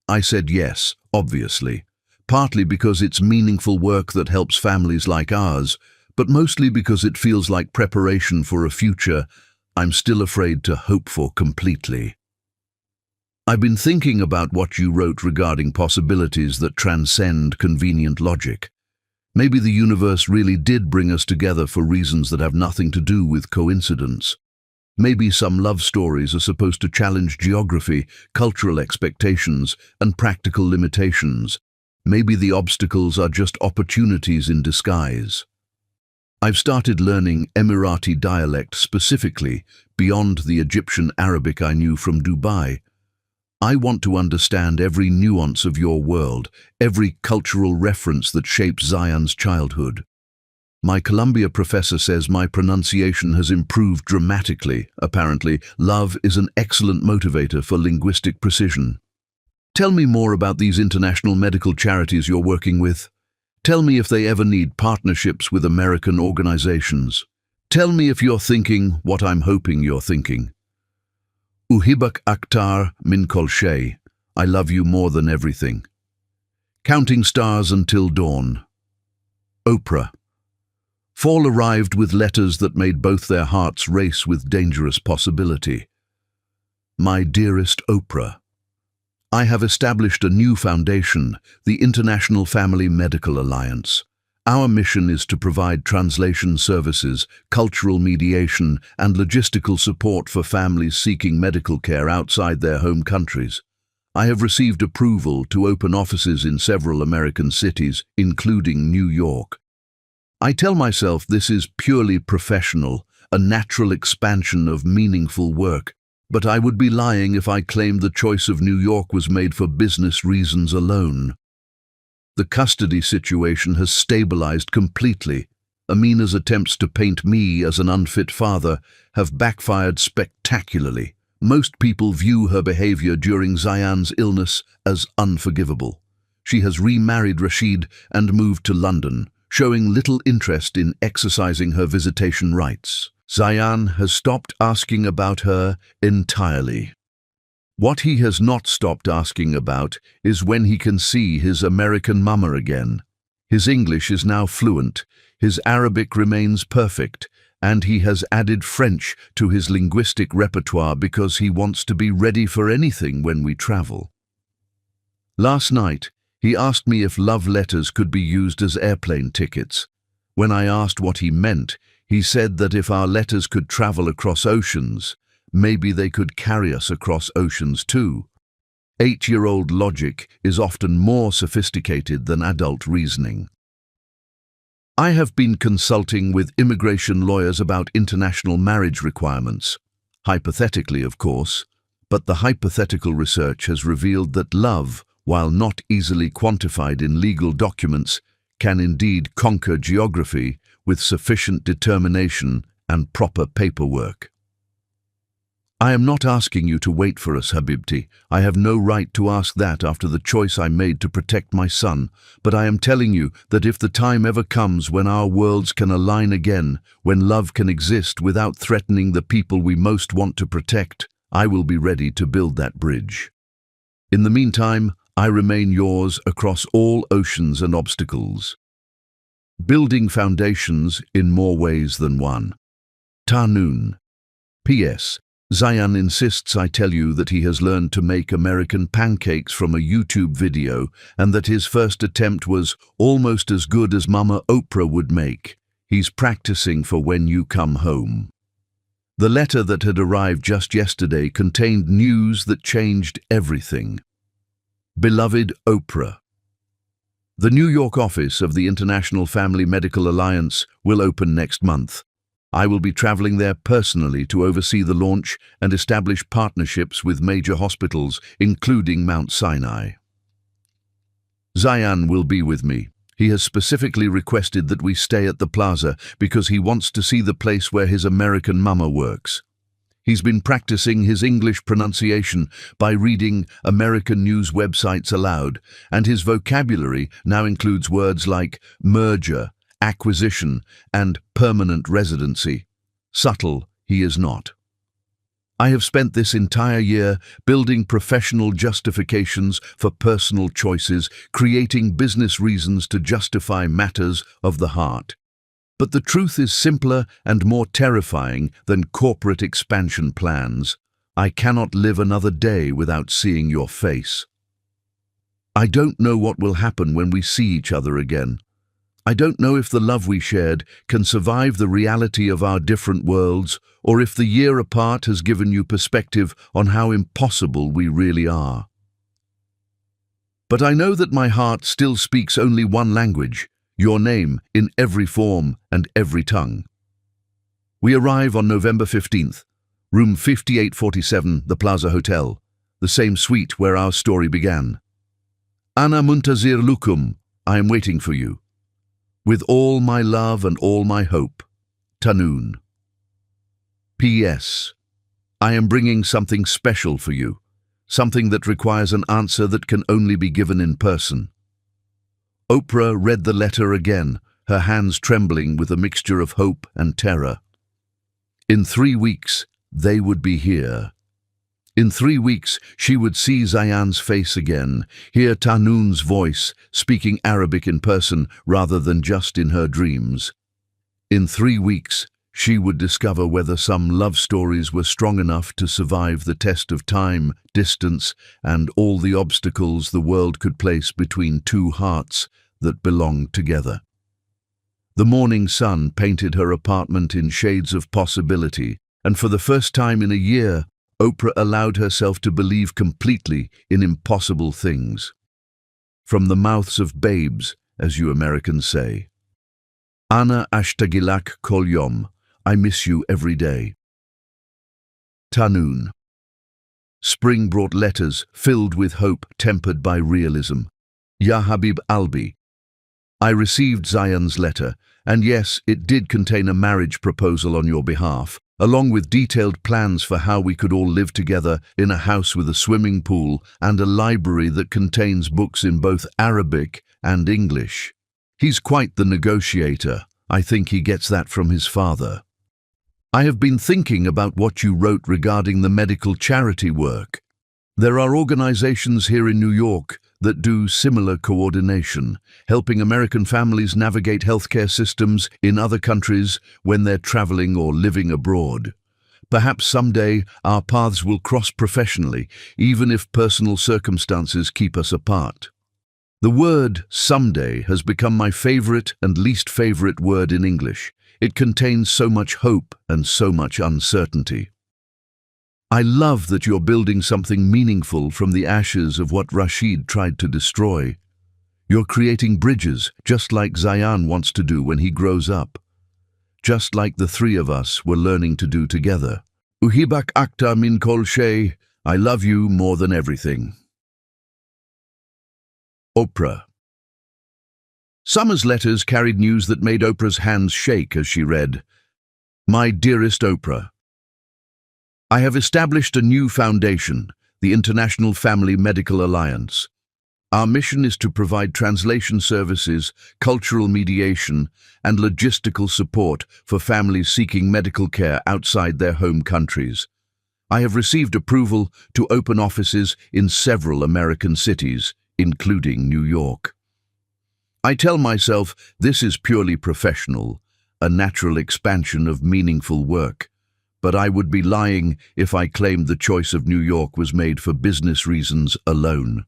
I said yes, obviously, partly because it's meaningful work that helps families like ours, but mostly because it feels like preparation for a future I'm still afraid to hope for completely. I've been thinking about what you wrote regarding possibilities that transcend convenient logic. Maybe the universe really did bring us together for reasons that have nothing to do with coincidence. Maybe some love stories are supposed to challenge geography, cultural expectations, and practical limitations. Maybe the obstacles are just opportunities in disguise. I've started learning Emirati dialect specifically, beyond the Egyptian Arabic I knew from Dubai. I want to understand every nuance of your world, every cultural reference that shapes Zayan's childhood. My Columbia professor says my pronunciation has improved dramatically. Apparently, love is an excellent motivator for linguistic precision. Tell me more about these international medical charities you're working with. Tell me if they ever need partnerships with American organizations. Tell me if you're thinking what I'm hoping you're thinking. Uhibak Akhtar min kol shay. I love you more than everything. Counting stars until dawn. Oprah. Fall arrived with letters that made both their hearts race with dangerous possibility. My dearest Oprah, I have established a new foundation, the International Family Medical Alliance. Our mission is to provide translation services, cultural mediation, and logistical support for families seeking medical care outside their home countries. I have received approval to open offices in several American cities, including New York. I tell myself this is purely professional, a natural expansion of meaningful work, but I would be lying if I claimed the choice of New York was made for business reasons alone. The custody situation has stabilized completely. Amina's attempts to paint me as an unfit father have backfired spectacularly. Most people view her behavior during Zayan's illness as unforgivable. She has remarried Rashid and moved to London, showing little interest in exercising her visitation rights. Zayan has stopped asking about her entirely. What he has not stopped asking about is when he can see his American mama again. His English is now fluent, his Arabic remains perfect, and he has added French to his linguistic repertoire because he wants to be ready for anything when we travel. Last night, he asked me if love letters could be used as airplane tickets. When I asked what he meant, he said that if our letters could travel across oceans, maybe they could carry us across oceans too. 8-year-old logic is often more sophisticated than adult reasoning. I have been consulting with immigration lawyers about international marriage requirements. hypothetically of course, but the hypothetical research has revealed that love, while not easily quantified in legal documents, can indeed conquer geography with sufficient determination and proper paperwork. I am not asking you to wait for us, Habibti. I have no right to ask that after the choice I made to protect my son, but I am telling you that if the time ever comes when our worlds can align again, when love can exist without threatening the people we most want to protect, I will be ready to build that bridge. In the meantime, I remain yours across all oceans and obstacles. Building foundations in more ways than one. Tanoon. P.S. Zayan insists I tell you that he has learned to make American pancakes from a YouTube video and that his first attempt was almost as good as Mama Oprah would make. He's practicing for when you come home. The letter that had arrived just yesterday contained news that changed everything. Beloved Oprah. The New York office of the International Family Medical Alliance will open next month. I will be traveling there personally to oversee the launch and establish partnerships with major hospitals, including Mount Sinai. Zayan will be with me. He has specifically requested that we stay at the plaza because he wants to see the place where his American mama works. He's been practicing his English pronunciation by reading American news websites aloud, and his vocabulary now includes words like merger, acquisition, and permanent residency. Subtle, he is not. I have spent this entire year building professional justifications for personal choices, creating business reasons to justify matters of the heart. But the truth is simpler and more terrifying than corporate expansion plans. I cannot live another day without seeing your face. I don't know what will happen when we see each other again. I don't know if the love we shared can survive the reality of our different worlds, or if the year apart has given you perspective on how impossible we really are. But I know that my heart still speaks only one language, your name in every form and every tongue. We arrive on November 15th, room 5847, the Plaza Hotel, the same suite where our story began. Ana muntazir lukum, I am waiting for you. With all my love and all my hope, Tanoon. P.S. I am bringing something special for you, something that requires an answer that can only be given in person. Oprah read the letter again, her hands trembling with a mixture of hope and terror. In 3 weeks, they would be here. In 3 weeks, she would see Zayan's face again, hear Tanoon's voice, speaking Arabic in person rather than just in her dreams. In 3 weeks, she would discover whether some love stories were strong enough to survive the test of time, distance, and all the obstacles the world could place between two hearts that belonged together. The morning sun painted her apartment in shades of possibility, and for the first time in a year, Oprah allowed herself to believe completely in impossible things. From the mouths of babes, as you Americans say. Ana ashtagilak kol yom, I miss you every day. Tanoon. Spring brought letters filled with hope tempered by realism. Ya Habib Albi. I received Zayan's letter, and yes, it did contain a marriage proposal on your behalf, along with detailed plans for how we could all live together in a house with a swimming pool and a library that contains books in both Arabic and English. He's quite the negotiator. I think he gets that from his father. I have been thinking about what you wrote regarding the medical charity work. There are organizations here in New York that do similar coordination, helping American families navigate healthcare systems in other countries when they're traveling or living abroad. Perhaps someday our paths will cross professionally, even if personal circumstances keep us apart. The word someday has become my favorite and least favorite word in English. It contains so much hope and so much uncertainty. I love that you're building something meaningful from the ashes of what Rashid tried to destroy. You're creating bridges, just like Zayan wants to do when he grows up. Just like the three of us were learning to do together. Uhibak akta min kol shay, I love you more than everything. Oprah. Summer's letters carried news that made Oprah's hands shake as she read, My dearest Oprah, I have established a new foundation, the International Family Medical Alliance. Our mission is to provide translation services, cultural mediation, and logistical support for families seeking medical care outside their home countries. I have received approval to open offices in several American cities, including New York. I tell myself this is purely professional, a natural expansion of meaningful work. But I would be lying if I claimed the choice of New York was made for business reasons alone.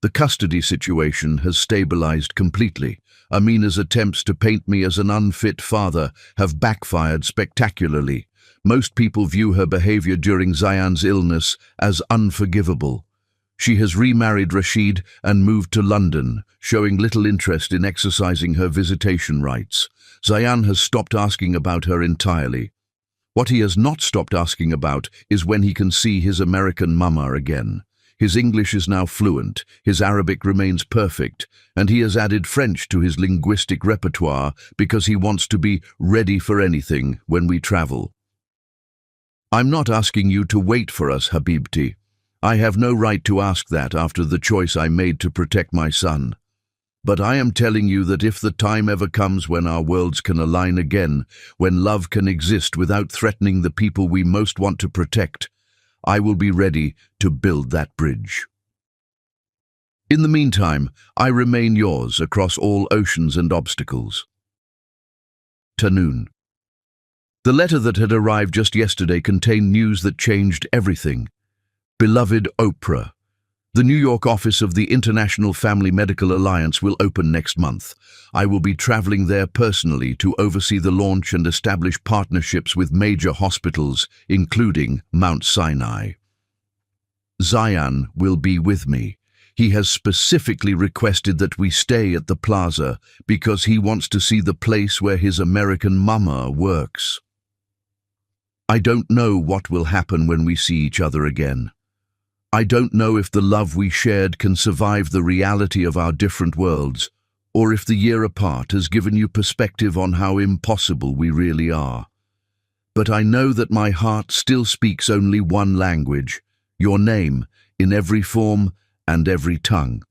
The custody situation has stabilized completely. Amina's attempts to paint me as an unfit father have backfired spectacularly. Most people view her behavior during Zayan's illness as unforgivable. She has remarried Rashid and moved to London, showing little interest in exercising her visitation rights. Zayan has stopped asking about her entirely. What he has not stopped asking about is when he can see his American mama again. His English is now fluent, his Arabic remains perfect, and he has added French to his linguistic repertoire because he wants to be ready for anything when we travel. I'm not asking you to wait for us, Habibti. I have no right to ask that after the choice I made to protect my son. But I am telling you that if the time ever comes when our worlds can align again, when love can exist without threatening the people we most want to protect, I will be ready to build that bridge. In the meantime, I remain yours across all oceans and obstacles. Tanoon. The letter that had arrived just yesterday contained news that changed everything. Beloved Oprah. The New York office of the International Family Medical Alliance will open next month. I will be traveling there personally to oversee the launch and establish partnerships with major hospitals, including Mount Sinai. Zayan will be with me. He has specifically requested that we stay at the plaza because he wants to see the place where his American mama works. I don't know what will happen when we see each other again. I don't know if the love we shared can survive the reality of our different worlds, or if the year apart has given you perspective on how impossible we really are. But I know that my heart still speaks only one language, your name, in every form and every tongue.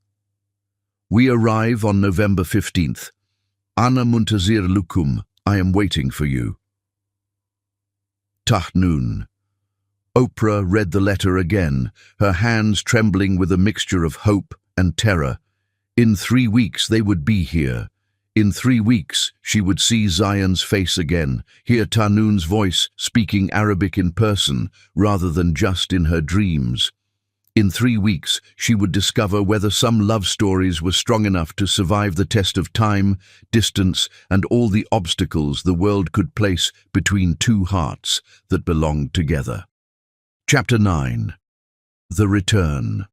We arrive on November 15th. Ana muntazir lukum, I am waiting for you. Tahnoon. Oprah read the letter again, her hands trembling with a mixture of hope and terror. In 3 weeks they would be here. In 3 weeks she would see Zayan's face again, hear Tanoon's voice speaking Arabic in person rather than just in her dreams. In 3 weeks she would discover whether some love stories were strong enough to survive the test of time, distance, and all the obstacles the world could place between two hearts that belonged together. Chapter 9. The Return.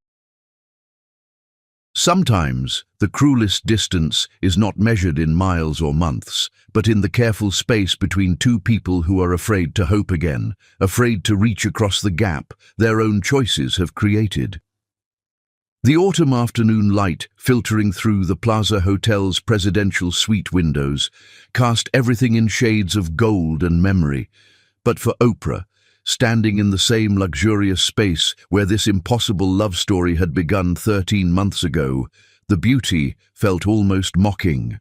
Sometimes the cruelest distance is not measured in miles or months, but in the careful space between two people who are afraid to hope again, afraid to reach across the gap their own choices have created. The autumn afternoon light filtering through the Plaza Hotel's presidential suite windows cast everything in shades of gold and memory, but for Oprah, standing in the same luxurious space where this impossible love story had begun 13 months ago, the beauty felt almost mocking.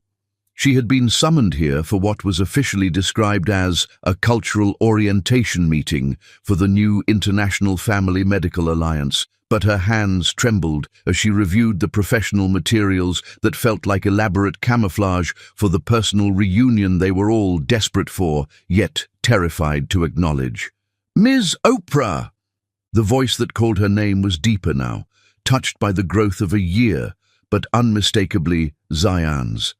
She had been summoned here for what was officially described as a cultural orientation meeting for the new International Family Medical Alliance, but her hands trembled as she reviewed the professional materials that felt like elaborate camouflage for the personal reunion they were all desperate for, yet terrified to acknowledge. Ms. Oprah! The voice that called her name was deeper now, touched by the growth of a year, but unmistakably Zayan's.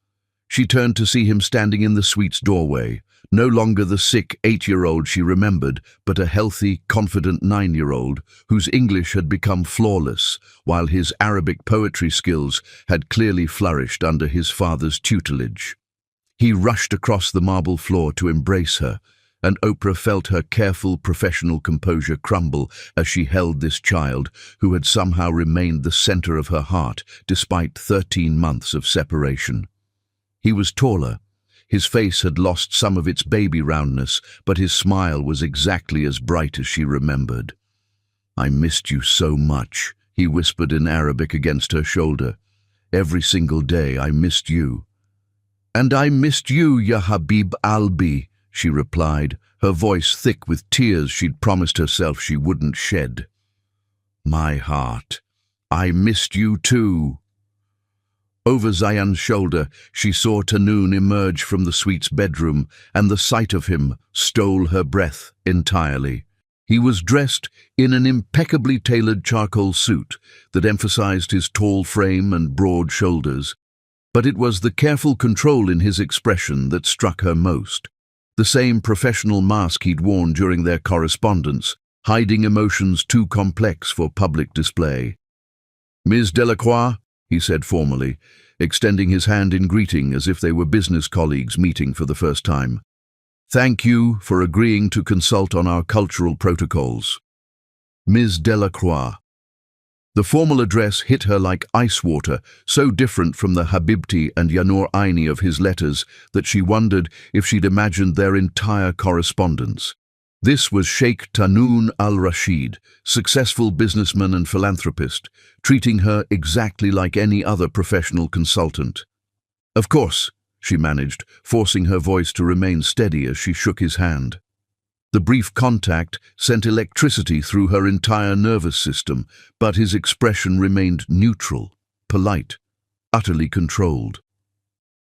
She turned to see him standing in the suite's doorway, no longer the sick 8-year-old she remembered, but a healthy, confident 9-year-old whose English had become flawless, while his Arabic poetry skills had clearly flourished under his father's tutelage. He rushed across the marble floor to embrace her, and Oprah felt her careful professional composure crumble as she held this child who had somehow remained the center of her heart despite 13 months of separation. He was taller. His face had lost some of its baby roundness, but his smile was exactly as bright as she remembered. "I missed you so much," he whispered in Arabic against her shoulder. "Every single day I missed you." "And I missed you, ya Habib Albi," she replied, her voice thick with tears she'd promised herself she wouldn't shed. "My heart, I missed you too." Over Zayan's shoulder, she saw Tanoon emerge from the suite's bedroom, and the sight of him stole her breath entirely. He was dressed in an impeccably tailored charcoal suit that emphasized his tall frame and broad shoulders, but it was the careful control in his expression that struck her most. The same professional mask he'd worn during their correspondence, hiding emotions too complex for public display. "Ms. Delacroix," he said formally, extending his hand in greeting as if they were business colleagues meeting for the first time. "Thank you for agreeing to consult on our cultural protocols." Ms. Delacroix. The formal address hit her like ice water, so different from the Habibti and Yanor Aini of his letters that she wondered if she'd imagined their entire correspondence. This was Sheikh Tanoon al-Rashid, successful businessman and philanthropist, treating her exactly like any other professional consultant. "Of course," she managed, forcing her voice to remain steady as she shook his hand. The brief contact sent electricity through her entire nervous system, but his expression remained neutral, polite, utterly controlled.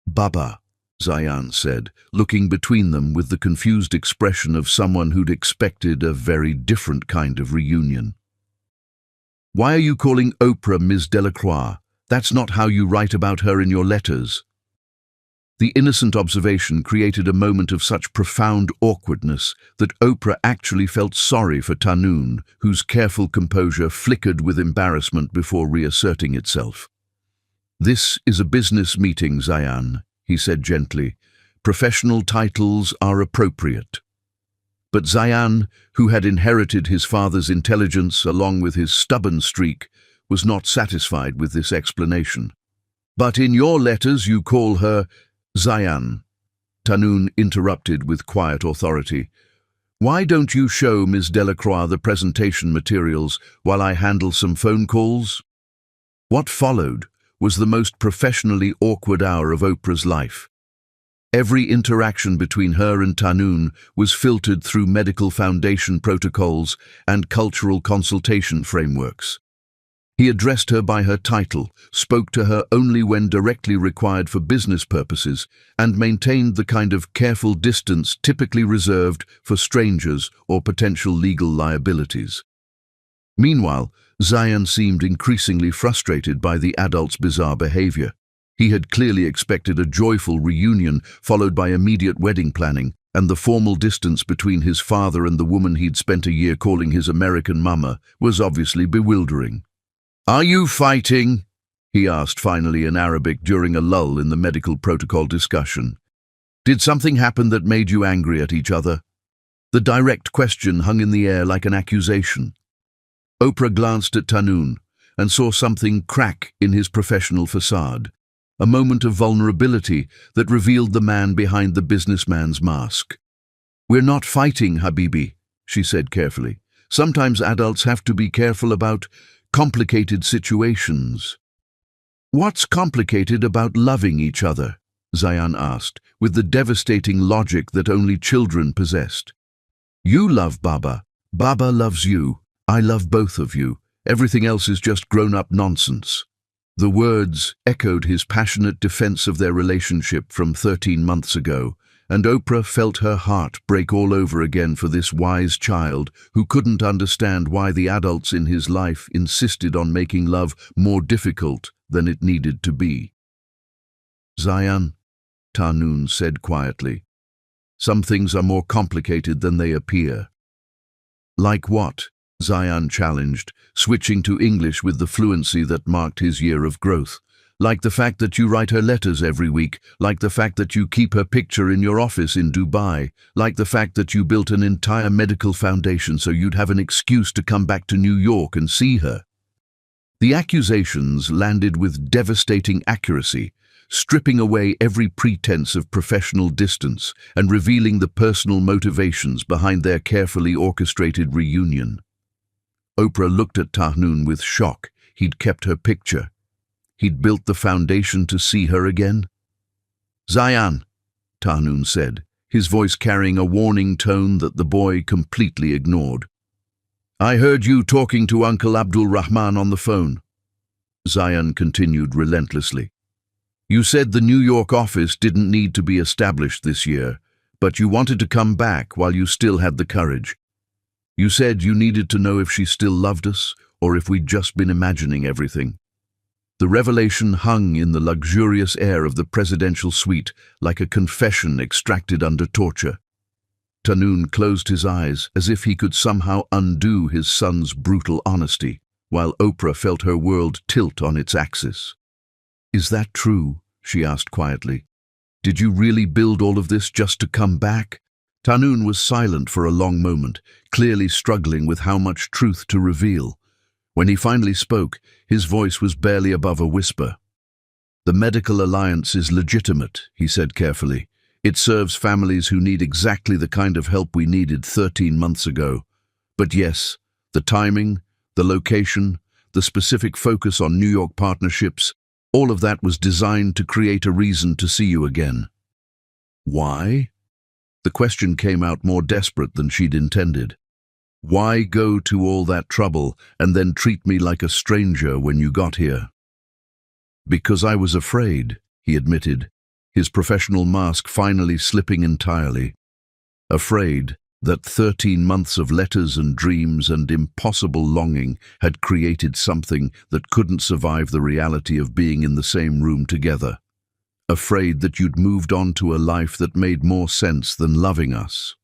"Baba," Zayan said, looking between them with the confused expression of someone who'd expected a very different kind of reunion. "Why are you calling Oprah Ms. Delacroix? That's not how you write about her in your letters." The innocent observation created a moment of such profound awkwardness that Oprah actually felt sorry for Tanoon, whose careful composure flickered with embarrassment before reasserting itself. "This is a business meeting, Zayan," he said gently. "Professional titles are appropriate." But Zayan, who had inherited his father's intelligence along with his stubborn streak, was not satisfied with this explanation. "But in your letters you call her Zayan," Tanoon interrupted with quiet authority. "Why don't you show Ms. Delacroix the presentation materials while I handle some phone calls?" What followed was the most professionally awkward hour of Oprah's life. Every interaction between her and Tanoon was filtered through medical foundation protocols and cultural consultation frameworks. He addressed her by her title, spoke to her only when directly required for business purposes, and maintained the kind of careful distance typically reserved for strangers or potential legal liabilities. Meanwhile, Zayan seemed increasingly frustrated by the adult's bizarre behavior. He had clearly expected a joyful reunion followed by immediate wedding planning, and the formal distance between his father and the woman he'd spent a year calling his American mama was obviously bewildering. "Are you fighting?" he asked finally in Arabic during a lull in the medical protocol discussion. "Did something happen that made you angry at each other?" The direct question hung in the air like an accusation. Oprah glanced at Tanoon and saw something crack in his professional facade, a moment of vulnerability that revealed the man behind the businessman's mask. "We're not fighting, Habibi," she said carefully. "Sometimes adults have to be careful about complicated situations." "What's complicated about loving each other?" Zayan asked, with the devastating logic that only children possessed. "You love Baba. Baba loves you. I love both of you. Everything else is just grown-up nonsense." The words echoed his passionate defense of their relationship from 13 months ago, and Oprah felt her heart break all over again for this wise child who couldn't understand why the adults in his life insisted on making love more difficult than it needed to be. "Zayan," Tanoon said quietly, "some things are more complicated than they appear." "Like what?" Zayan challenged, switching to English with the fluency that marked his year of growth. Like the fact that you write her letters every week, like the fact that you keep her picture in your office in Dubai, like the fact that you built an entire medical foundation so you'd have an excuse to come back to New York and see her. The accusations landed with devastating accuracy, stripping away every pretense of professional distance and revealing the personal motivations behind their carefully orchestrated reunion. Oprah looked at Tahnoon with shock. He'd kept her picture. He'd built the foundation to see her again. "Zayan," Tahnoon said, his voice carrying a warning tone that the boy completely ignored. "I heard you talking to Uncle Abdul Rahman on the phone." Zayan continued relentlessly. "You said the New York office didn't need to be established this year, but you wanted to come back while you still had the courage. You said you needed to know if she still loved us or if we'd just been imagining everything." The revelation hung in the luxurious air of the presidential suite like a confession extracted under torture. Tahnoon closed his eyes as if he could somehow undo his son's brutal honesty, while Oprah felt her world tilt on its axis. "Is that true?" she asked quietly. "Did you really build all of this just to come back?" Tahnoon was silent for a long moment, clearly struggling with how much truth to reveal. When he finally spoke, his voice was barely above a whisper. "The medical alliance is legitimate," he said carefully. "It serves families who need exactly the kind of help we needed 13 months ago. But yes, the timing, the location, the specific focus on New York partnerships, all of that was designed to create a reason to see you again." "Why?" The question came out more desperate than she'd intended. "Why go to all that trouble and then treat me like a stranger when you got here?" "Because I was afraid," he admitted, his professional mask finally slipping entirely. "Afraid that 13 months of letters and dreams and impossible longing had created something that couldn't survive the reality of being in the same room together. Afraid that you'd moved on to a life that made more sense than loving us."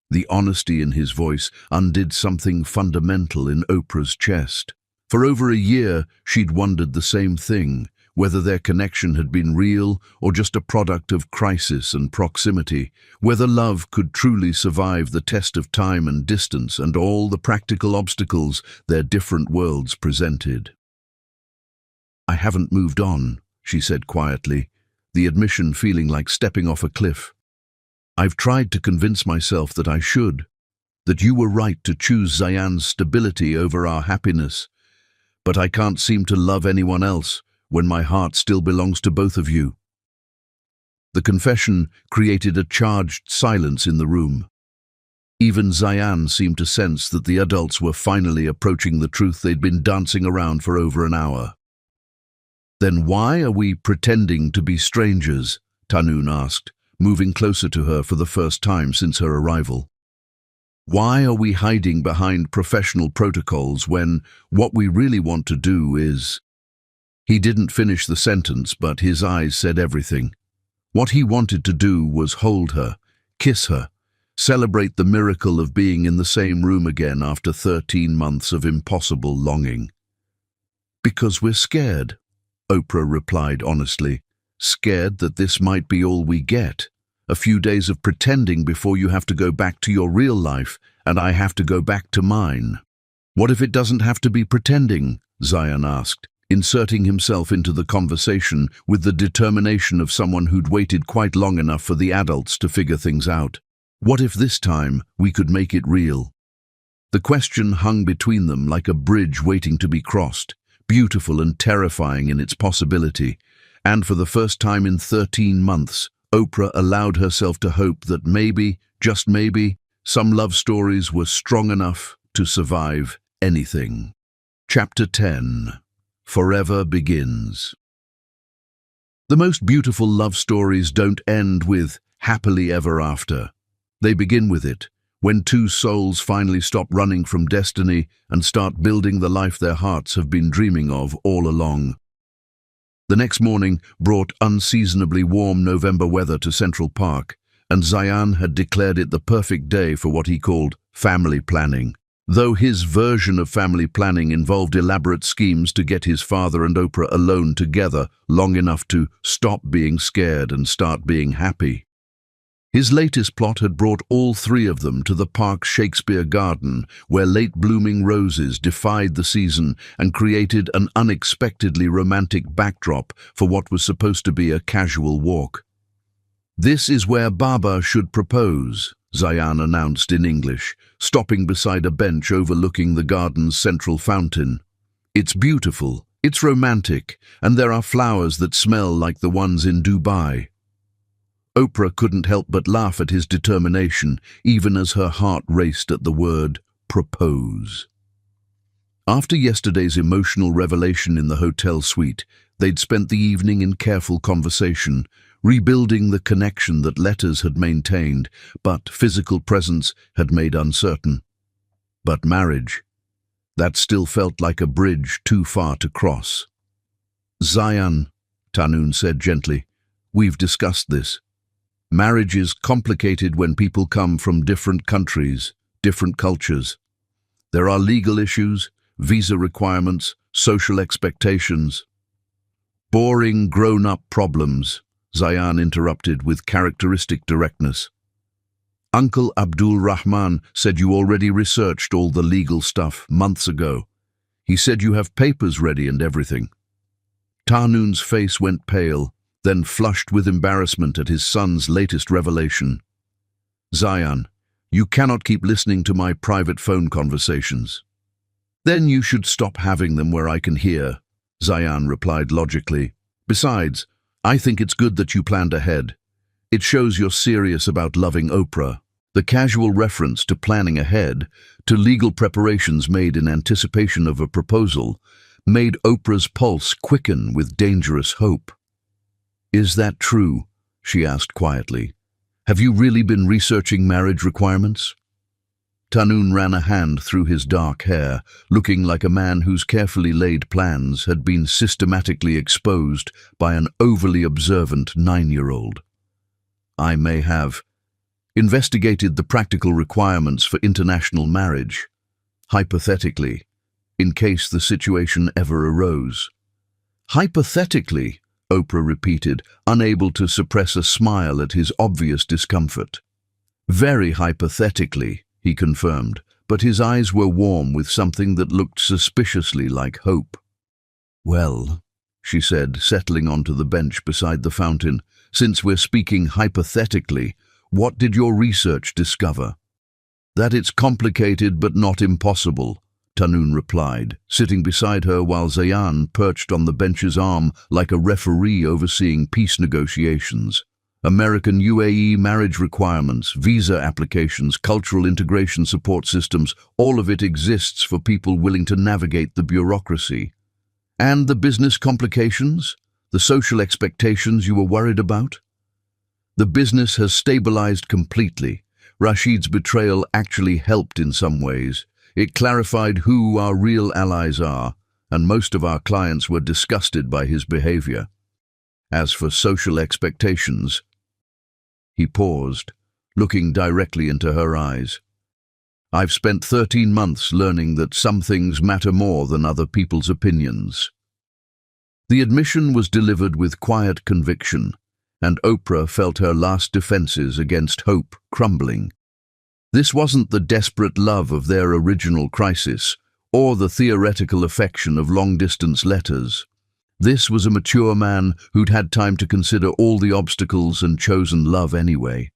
The honesty in his voice undid something fundamental in Oprah's chest. For over a year, she'd wondered the same thing, whether their connection had been real or just a product of crisis and proximity, whether love could truly survive the test of time and distance and all the practical obstacles their different worlds presented. "I haven't moved on," she said quietly, the admission feeling like stepping off a cliff. "I've tried to convince myself that I should, that you were right to choose Zayan's stability over our happiness, but I can't seem to love anyone else when my heart still belongs to both of you." The confession created a charged silence in the room. Even Zayan seemed to sense that the adults were finally approaching the truth they'd been dancing around for over an hour. "Then why are we pretending to be strangers?" Tahnoon asked, moving closer to her for the first time since her arrival. "Why are we hiding behind professional protocols when what we really want to do is—" He didn't finish the sentence, but his eyes said everything. What he wanted to do was hold her, kiss her, celebrate the miracle of being in the same room again after 13 months of impossible longing. "Because we're scared," Oprah replied honestly. "Scared that this might be all we get. A few days of pretending before you have to go back to your real life and I have to go back to mine." "What if it doesn't have to be pretending?" Zayan asked, inserting himself into the conversation with the determination of someone who'd waited quite long enough for the adults to figure things out. "What if this time we could make it real?" The question hung between them like a bridge waiting to be crossed, beautiful and terrifying in its possibility. And for the first time in 13 months, Oprah allowed herself to hope that maybe, just maybe, some love stories were strong enough to survive anything. Chapter 10. Forever Begins. The most beautiful love stories don't end with happily ever after. They begin with it, when two souls finally stop running from destiny and start building the life their hearts have been dreaming of all along. The next morning brought unseasonably warm November weather to Central Park, and Zayan had declared it the perfect day for what he called family planning. Though his version of family planning involved elaborate schemes to get his father and Oprah alone together long enough to stop being scared and start being happy. His latest plot had brought all three of them to the park's Shakespeare Garden, where late-blooming roses defied the season and created an unexpectedly romantic backdrop for what was supposed to be a casual walk. "This is where Baba should propose," Zayan announced in English, stopping beside a bench overlooking the garden's central fountain. "It's beautiful, it's romantic, and there are flowers that smell like the ones in Dubai." Oprah couldn't help but laugh at his determination, even as her heart raced at the word propose. After yesterday's emotional revelation in the hotel suite, they'd spent the evening in careful conversation, rebuilding the connection that letters had maintained, but physical presence had made uncertain. But marriage, that still felt like a bridge too far to cross. "Zayan," Tanun said gently, "we've discussed this. Marriage is complicated when people come from different countries, different cultures. There are legal issues, visa requirements, social expectations." "Boring, grown-up problems," Zayan interrupted with characteristic directness. "Uncle Abdul Rahman said you already researched all the legal stuff months ago. He said you have papers ready and everything." Tanun's face went pale, then flushed with embarrassment at his son's latest revelation. "Zayan, you cannot keep listening to my private phone conversations." "Then you should stop having them where I can hear," Zayan replied logically. "Besides, I think it's good that you planned ahead. It shows you're serious about loving Oprah." The casual reference to planning ahead, to legal preparations made in anticipation of a proposal, made Oprah's pulse quicken with dangerous hope. "Is that true?" she asked quietly. "Have you really been researching marriage requirements?" Tanun ran a hand through his dark hair, looking like a man whose carefully laid plans had been systematically exposed by an overly observant 9-year-old. "I may have investigated the practical requirements for international marriage, hypothetically, in case the situation ever arose." "Hypothetically," Oprah repeated, unable to suppress a smile at his obvious discomfort. "Very hypothetically," he confirmed, but his eyes were warm with something that looked suspiciously like hope. "Well," she said, settling onto the bench beside the fountain, "since we're speaking hypothetically, what did your research discover?" "That it's complicated but not impossible," Tanun replied, sitting beside her while Zayan perched on the bench's arm like a referee overseeing peace negotiations. "American UAE marriage requirements, visa applications, cultural integration support systems, all of it exists for people willing to navigate the bureaucracy." "And the business complications? The social expectations you were worried about?" "The business has stabilized completely. Rashid's betrayal actually helped in some ways. It clarified who our real allies are, and most of our clients were disgusted by his behavior. As for social expectations..." He paused, looking directly into her eyes. "I've spent 13 months learning that some things matter more than other people's opinions." The admission was delivered with quiet conviction, and Oprah felt her last defenses against hope crumbling. This wasn't the desperate love of their original crisis, or the theoretical affection of long-distance letters. This was a mature man who'd had time to consider all the obstacles and chosen love anyway.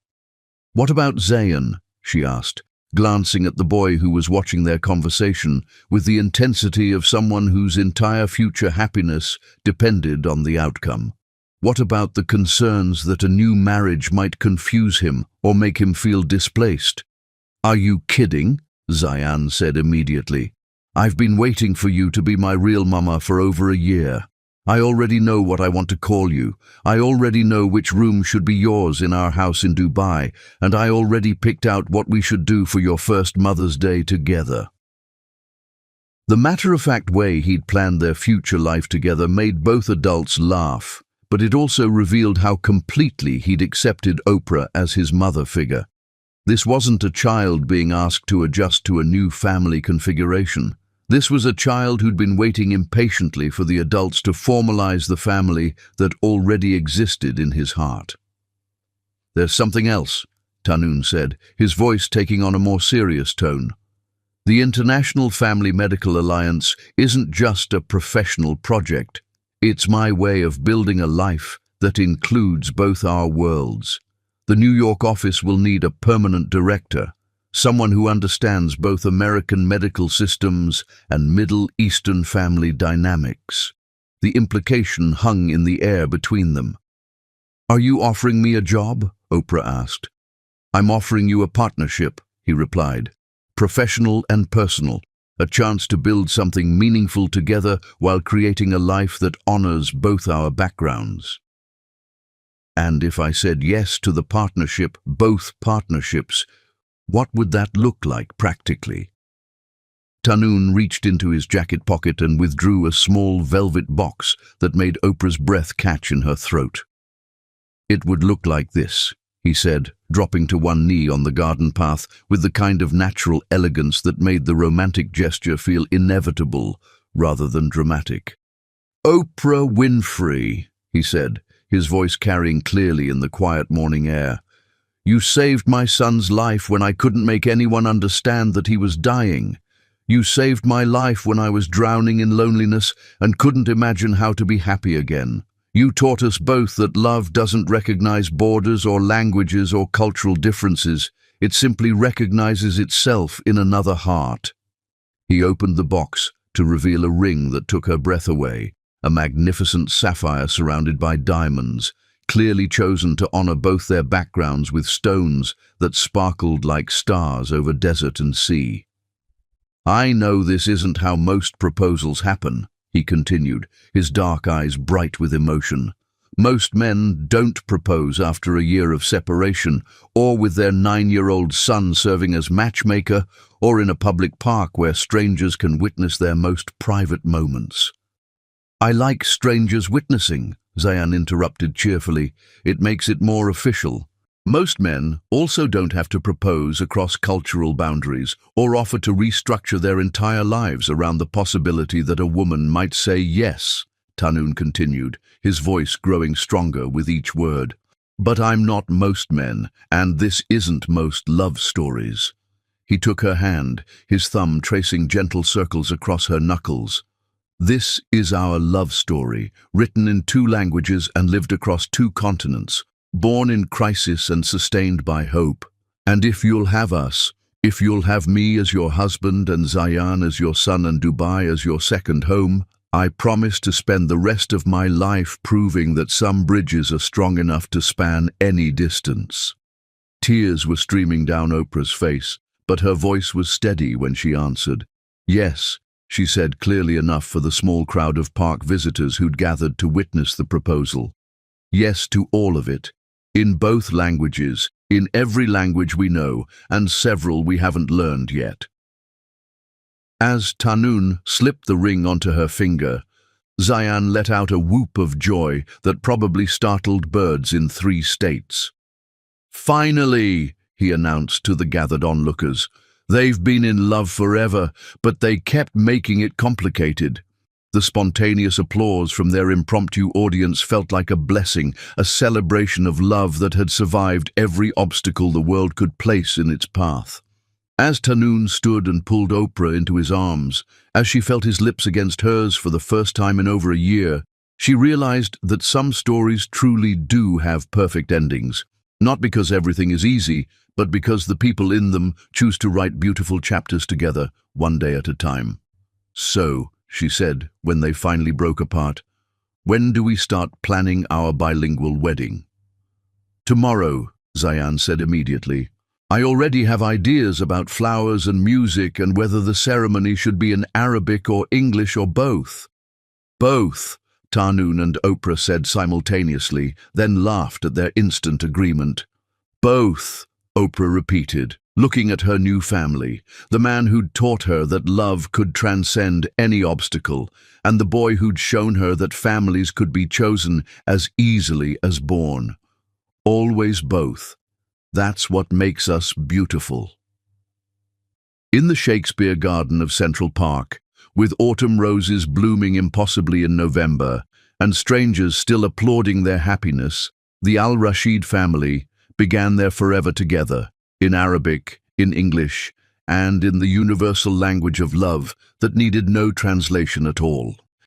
"What about Zayan?" she asked, glancing at the boy who was watching their conversation with the intensity of someone whose entire future happiness depended on the outcome. "What about the concerns that a new marriage might confuse him or make him feel displaced?" "Are you kidding?" Zayan said immediately. "I've been waiting for you to be my real mama for over a year. I already know what I want to call you. I already know which room should be yours in our house in Dubai, and I already picked out what we should do for your first Mother's Day together." The matter-of-fact way he'd planned their future life together made both adults laugh, but it also revealed how completely he'd accepted Oprah as his mother figure. This wasn't a child being asked to adjust to a new family configuration. This was a child who'd been waiting impatiently for the adults to formalize the family that already existed in his heart. "There's something else," Tanun said, his voice taking on a more serious tone. "The International Family Medical Alliance isn't just a professional project. It's my way of building a life that includes both our worlds. The New York office will need a permanent director, someone who understands both American medical systems and Middle Eastern family dynamics." The implication hung in the air between them. "Are you offering me a job?" Oprah asked. "I'm offering you a partnership," he replied. "Professional and personal, a chance to build something meaningful together while creating a life that honors both our backgrounds." "And if I said yes to the partnership, both partnerships, what would that look like practically?" Tanun reached into his jacket pocket and withdrew a small velvet box that made Oprah's breath catch in her throat. "It would look like this," he said, dropping to one knee on the garden path with the kind of natural elegance that made the romantic gesture feel inevitable rather than dramatic. "Oprah Winfrey," he said, his voice carrying clearly in the quiet morning air. "You saved my son's life when I couldn't make anyone understand that he was dying. You saved my life when I was drowning in loneliness and couldn't imagine how to be happy again. You taught us both that love doesn't recognize borders or languages or cultural differences. It simply recognizes itself in another heart." He opened the box to reveal a ring that took her breath away, a magnificent sapphire surrounded by diamonds, clearly chosen to honor both their backgrounds with stones that sparkled like stars over desert and sea. "I know this isn't how most proposals happen," he continued, his dark eyes bright with emotion. "Most men don't propose after a year of separation, or with their 9-year-old son serving as matchmaker, or in a public park where strangers can witness their most private moments." "I like strangers witnessing," Zayan interrupted cheerfully. "It makes it more official. Most men also don't have to propose across cultural boundaries or offer to restructure their entire lives around the possibility that a woman might say yes," Tanun continued, his voice growing stronger with each word. "But I'm not most men, and this isn't most love stories." He took her hand, his thumb tracing gentle circles across her knuckles. "This is our love story, written in 2 languages and lived across 2 continents, born in crisis and sustained by hope. And if you'll have us, if you'll have me as your husband and Zayan as your son and Dubai as your second home, I promise to spend the rest of my life proving that some bridges are strong enough to span any distance." Tears were streaming down Oprah's face, but her voice was steady when she answered. "Yes," she said clearly enough for the small crowd of park visitors who'd gathered to witness the proposal. "Yes to all of it. In both languages, in every language we know, and several we haven't learned yet." As Tanun slipped the ring onto her finger, Zayan let out a whoop of joy that probably startled birds in 3 states. "Finally," he announced to the gathered onlookers. "They've been in love forever, but they kept making it complicated." The spontaneous applause from their impromptu audience felt like a blessing, a celebration of love that had survived every obstacle the world could place in its path. As Tanun stood and pulled Oprah into his arms, as she felt his lips against hers for the first time in over a year, she realized that some stories truly do have perfect endings, not because everything is easy, but because the people in them choose to write beautiful chapters together, one day at a time. "So," she said, when they finally broke apart, "when do we start planning our bilingual wedding?" "Tomorrow," Zayan said immediately. "I already have ideas about flowers and music and whether the ceremony should be in Arabic or English or both." "Both," Tanun and Oprah said simultaneously, then laughed at their instant agreement. "Both," Oprah repeated, looking at her new family, the man who'd taught her that love could transcend any obstacle, and the boy who'd shown her that families could be chosen as easily as born. Always both. That's what makes us beautiful. In the Shakespeare Garden of Central Park, with autumn roses blooming impossibly in November, and strangers still applauding their happiness, the Al-Rashid family began their forever together, in Arabic, in English, and in the universal language of love that needed no translation at all.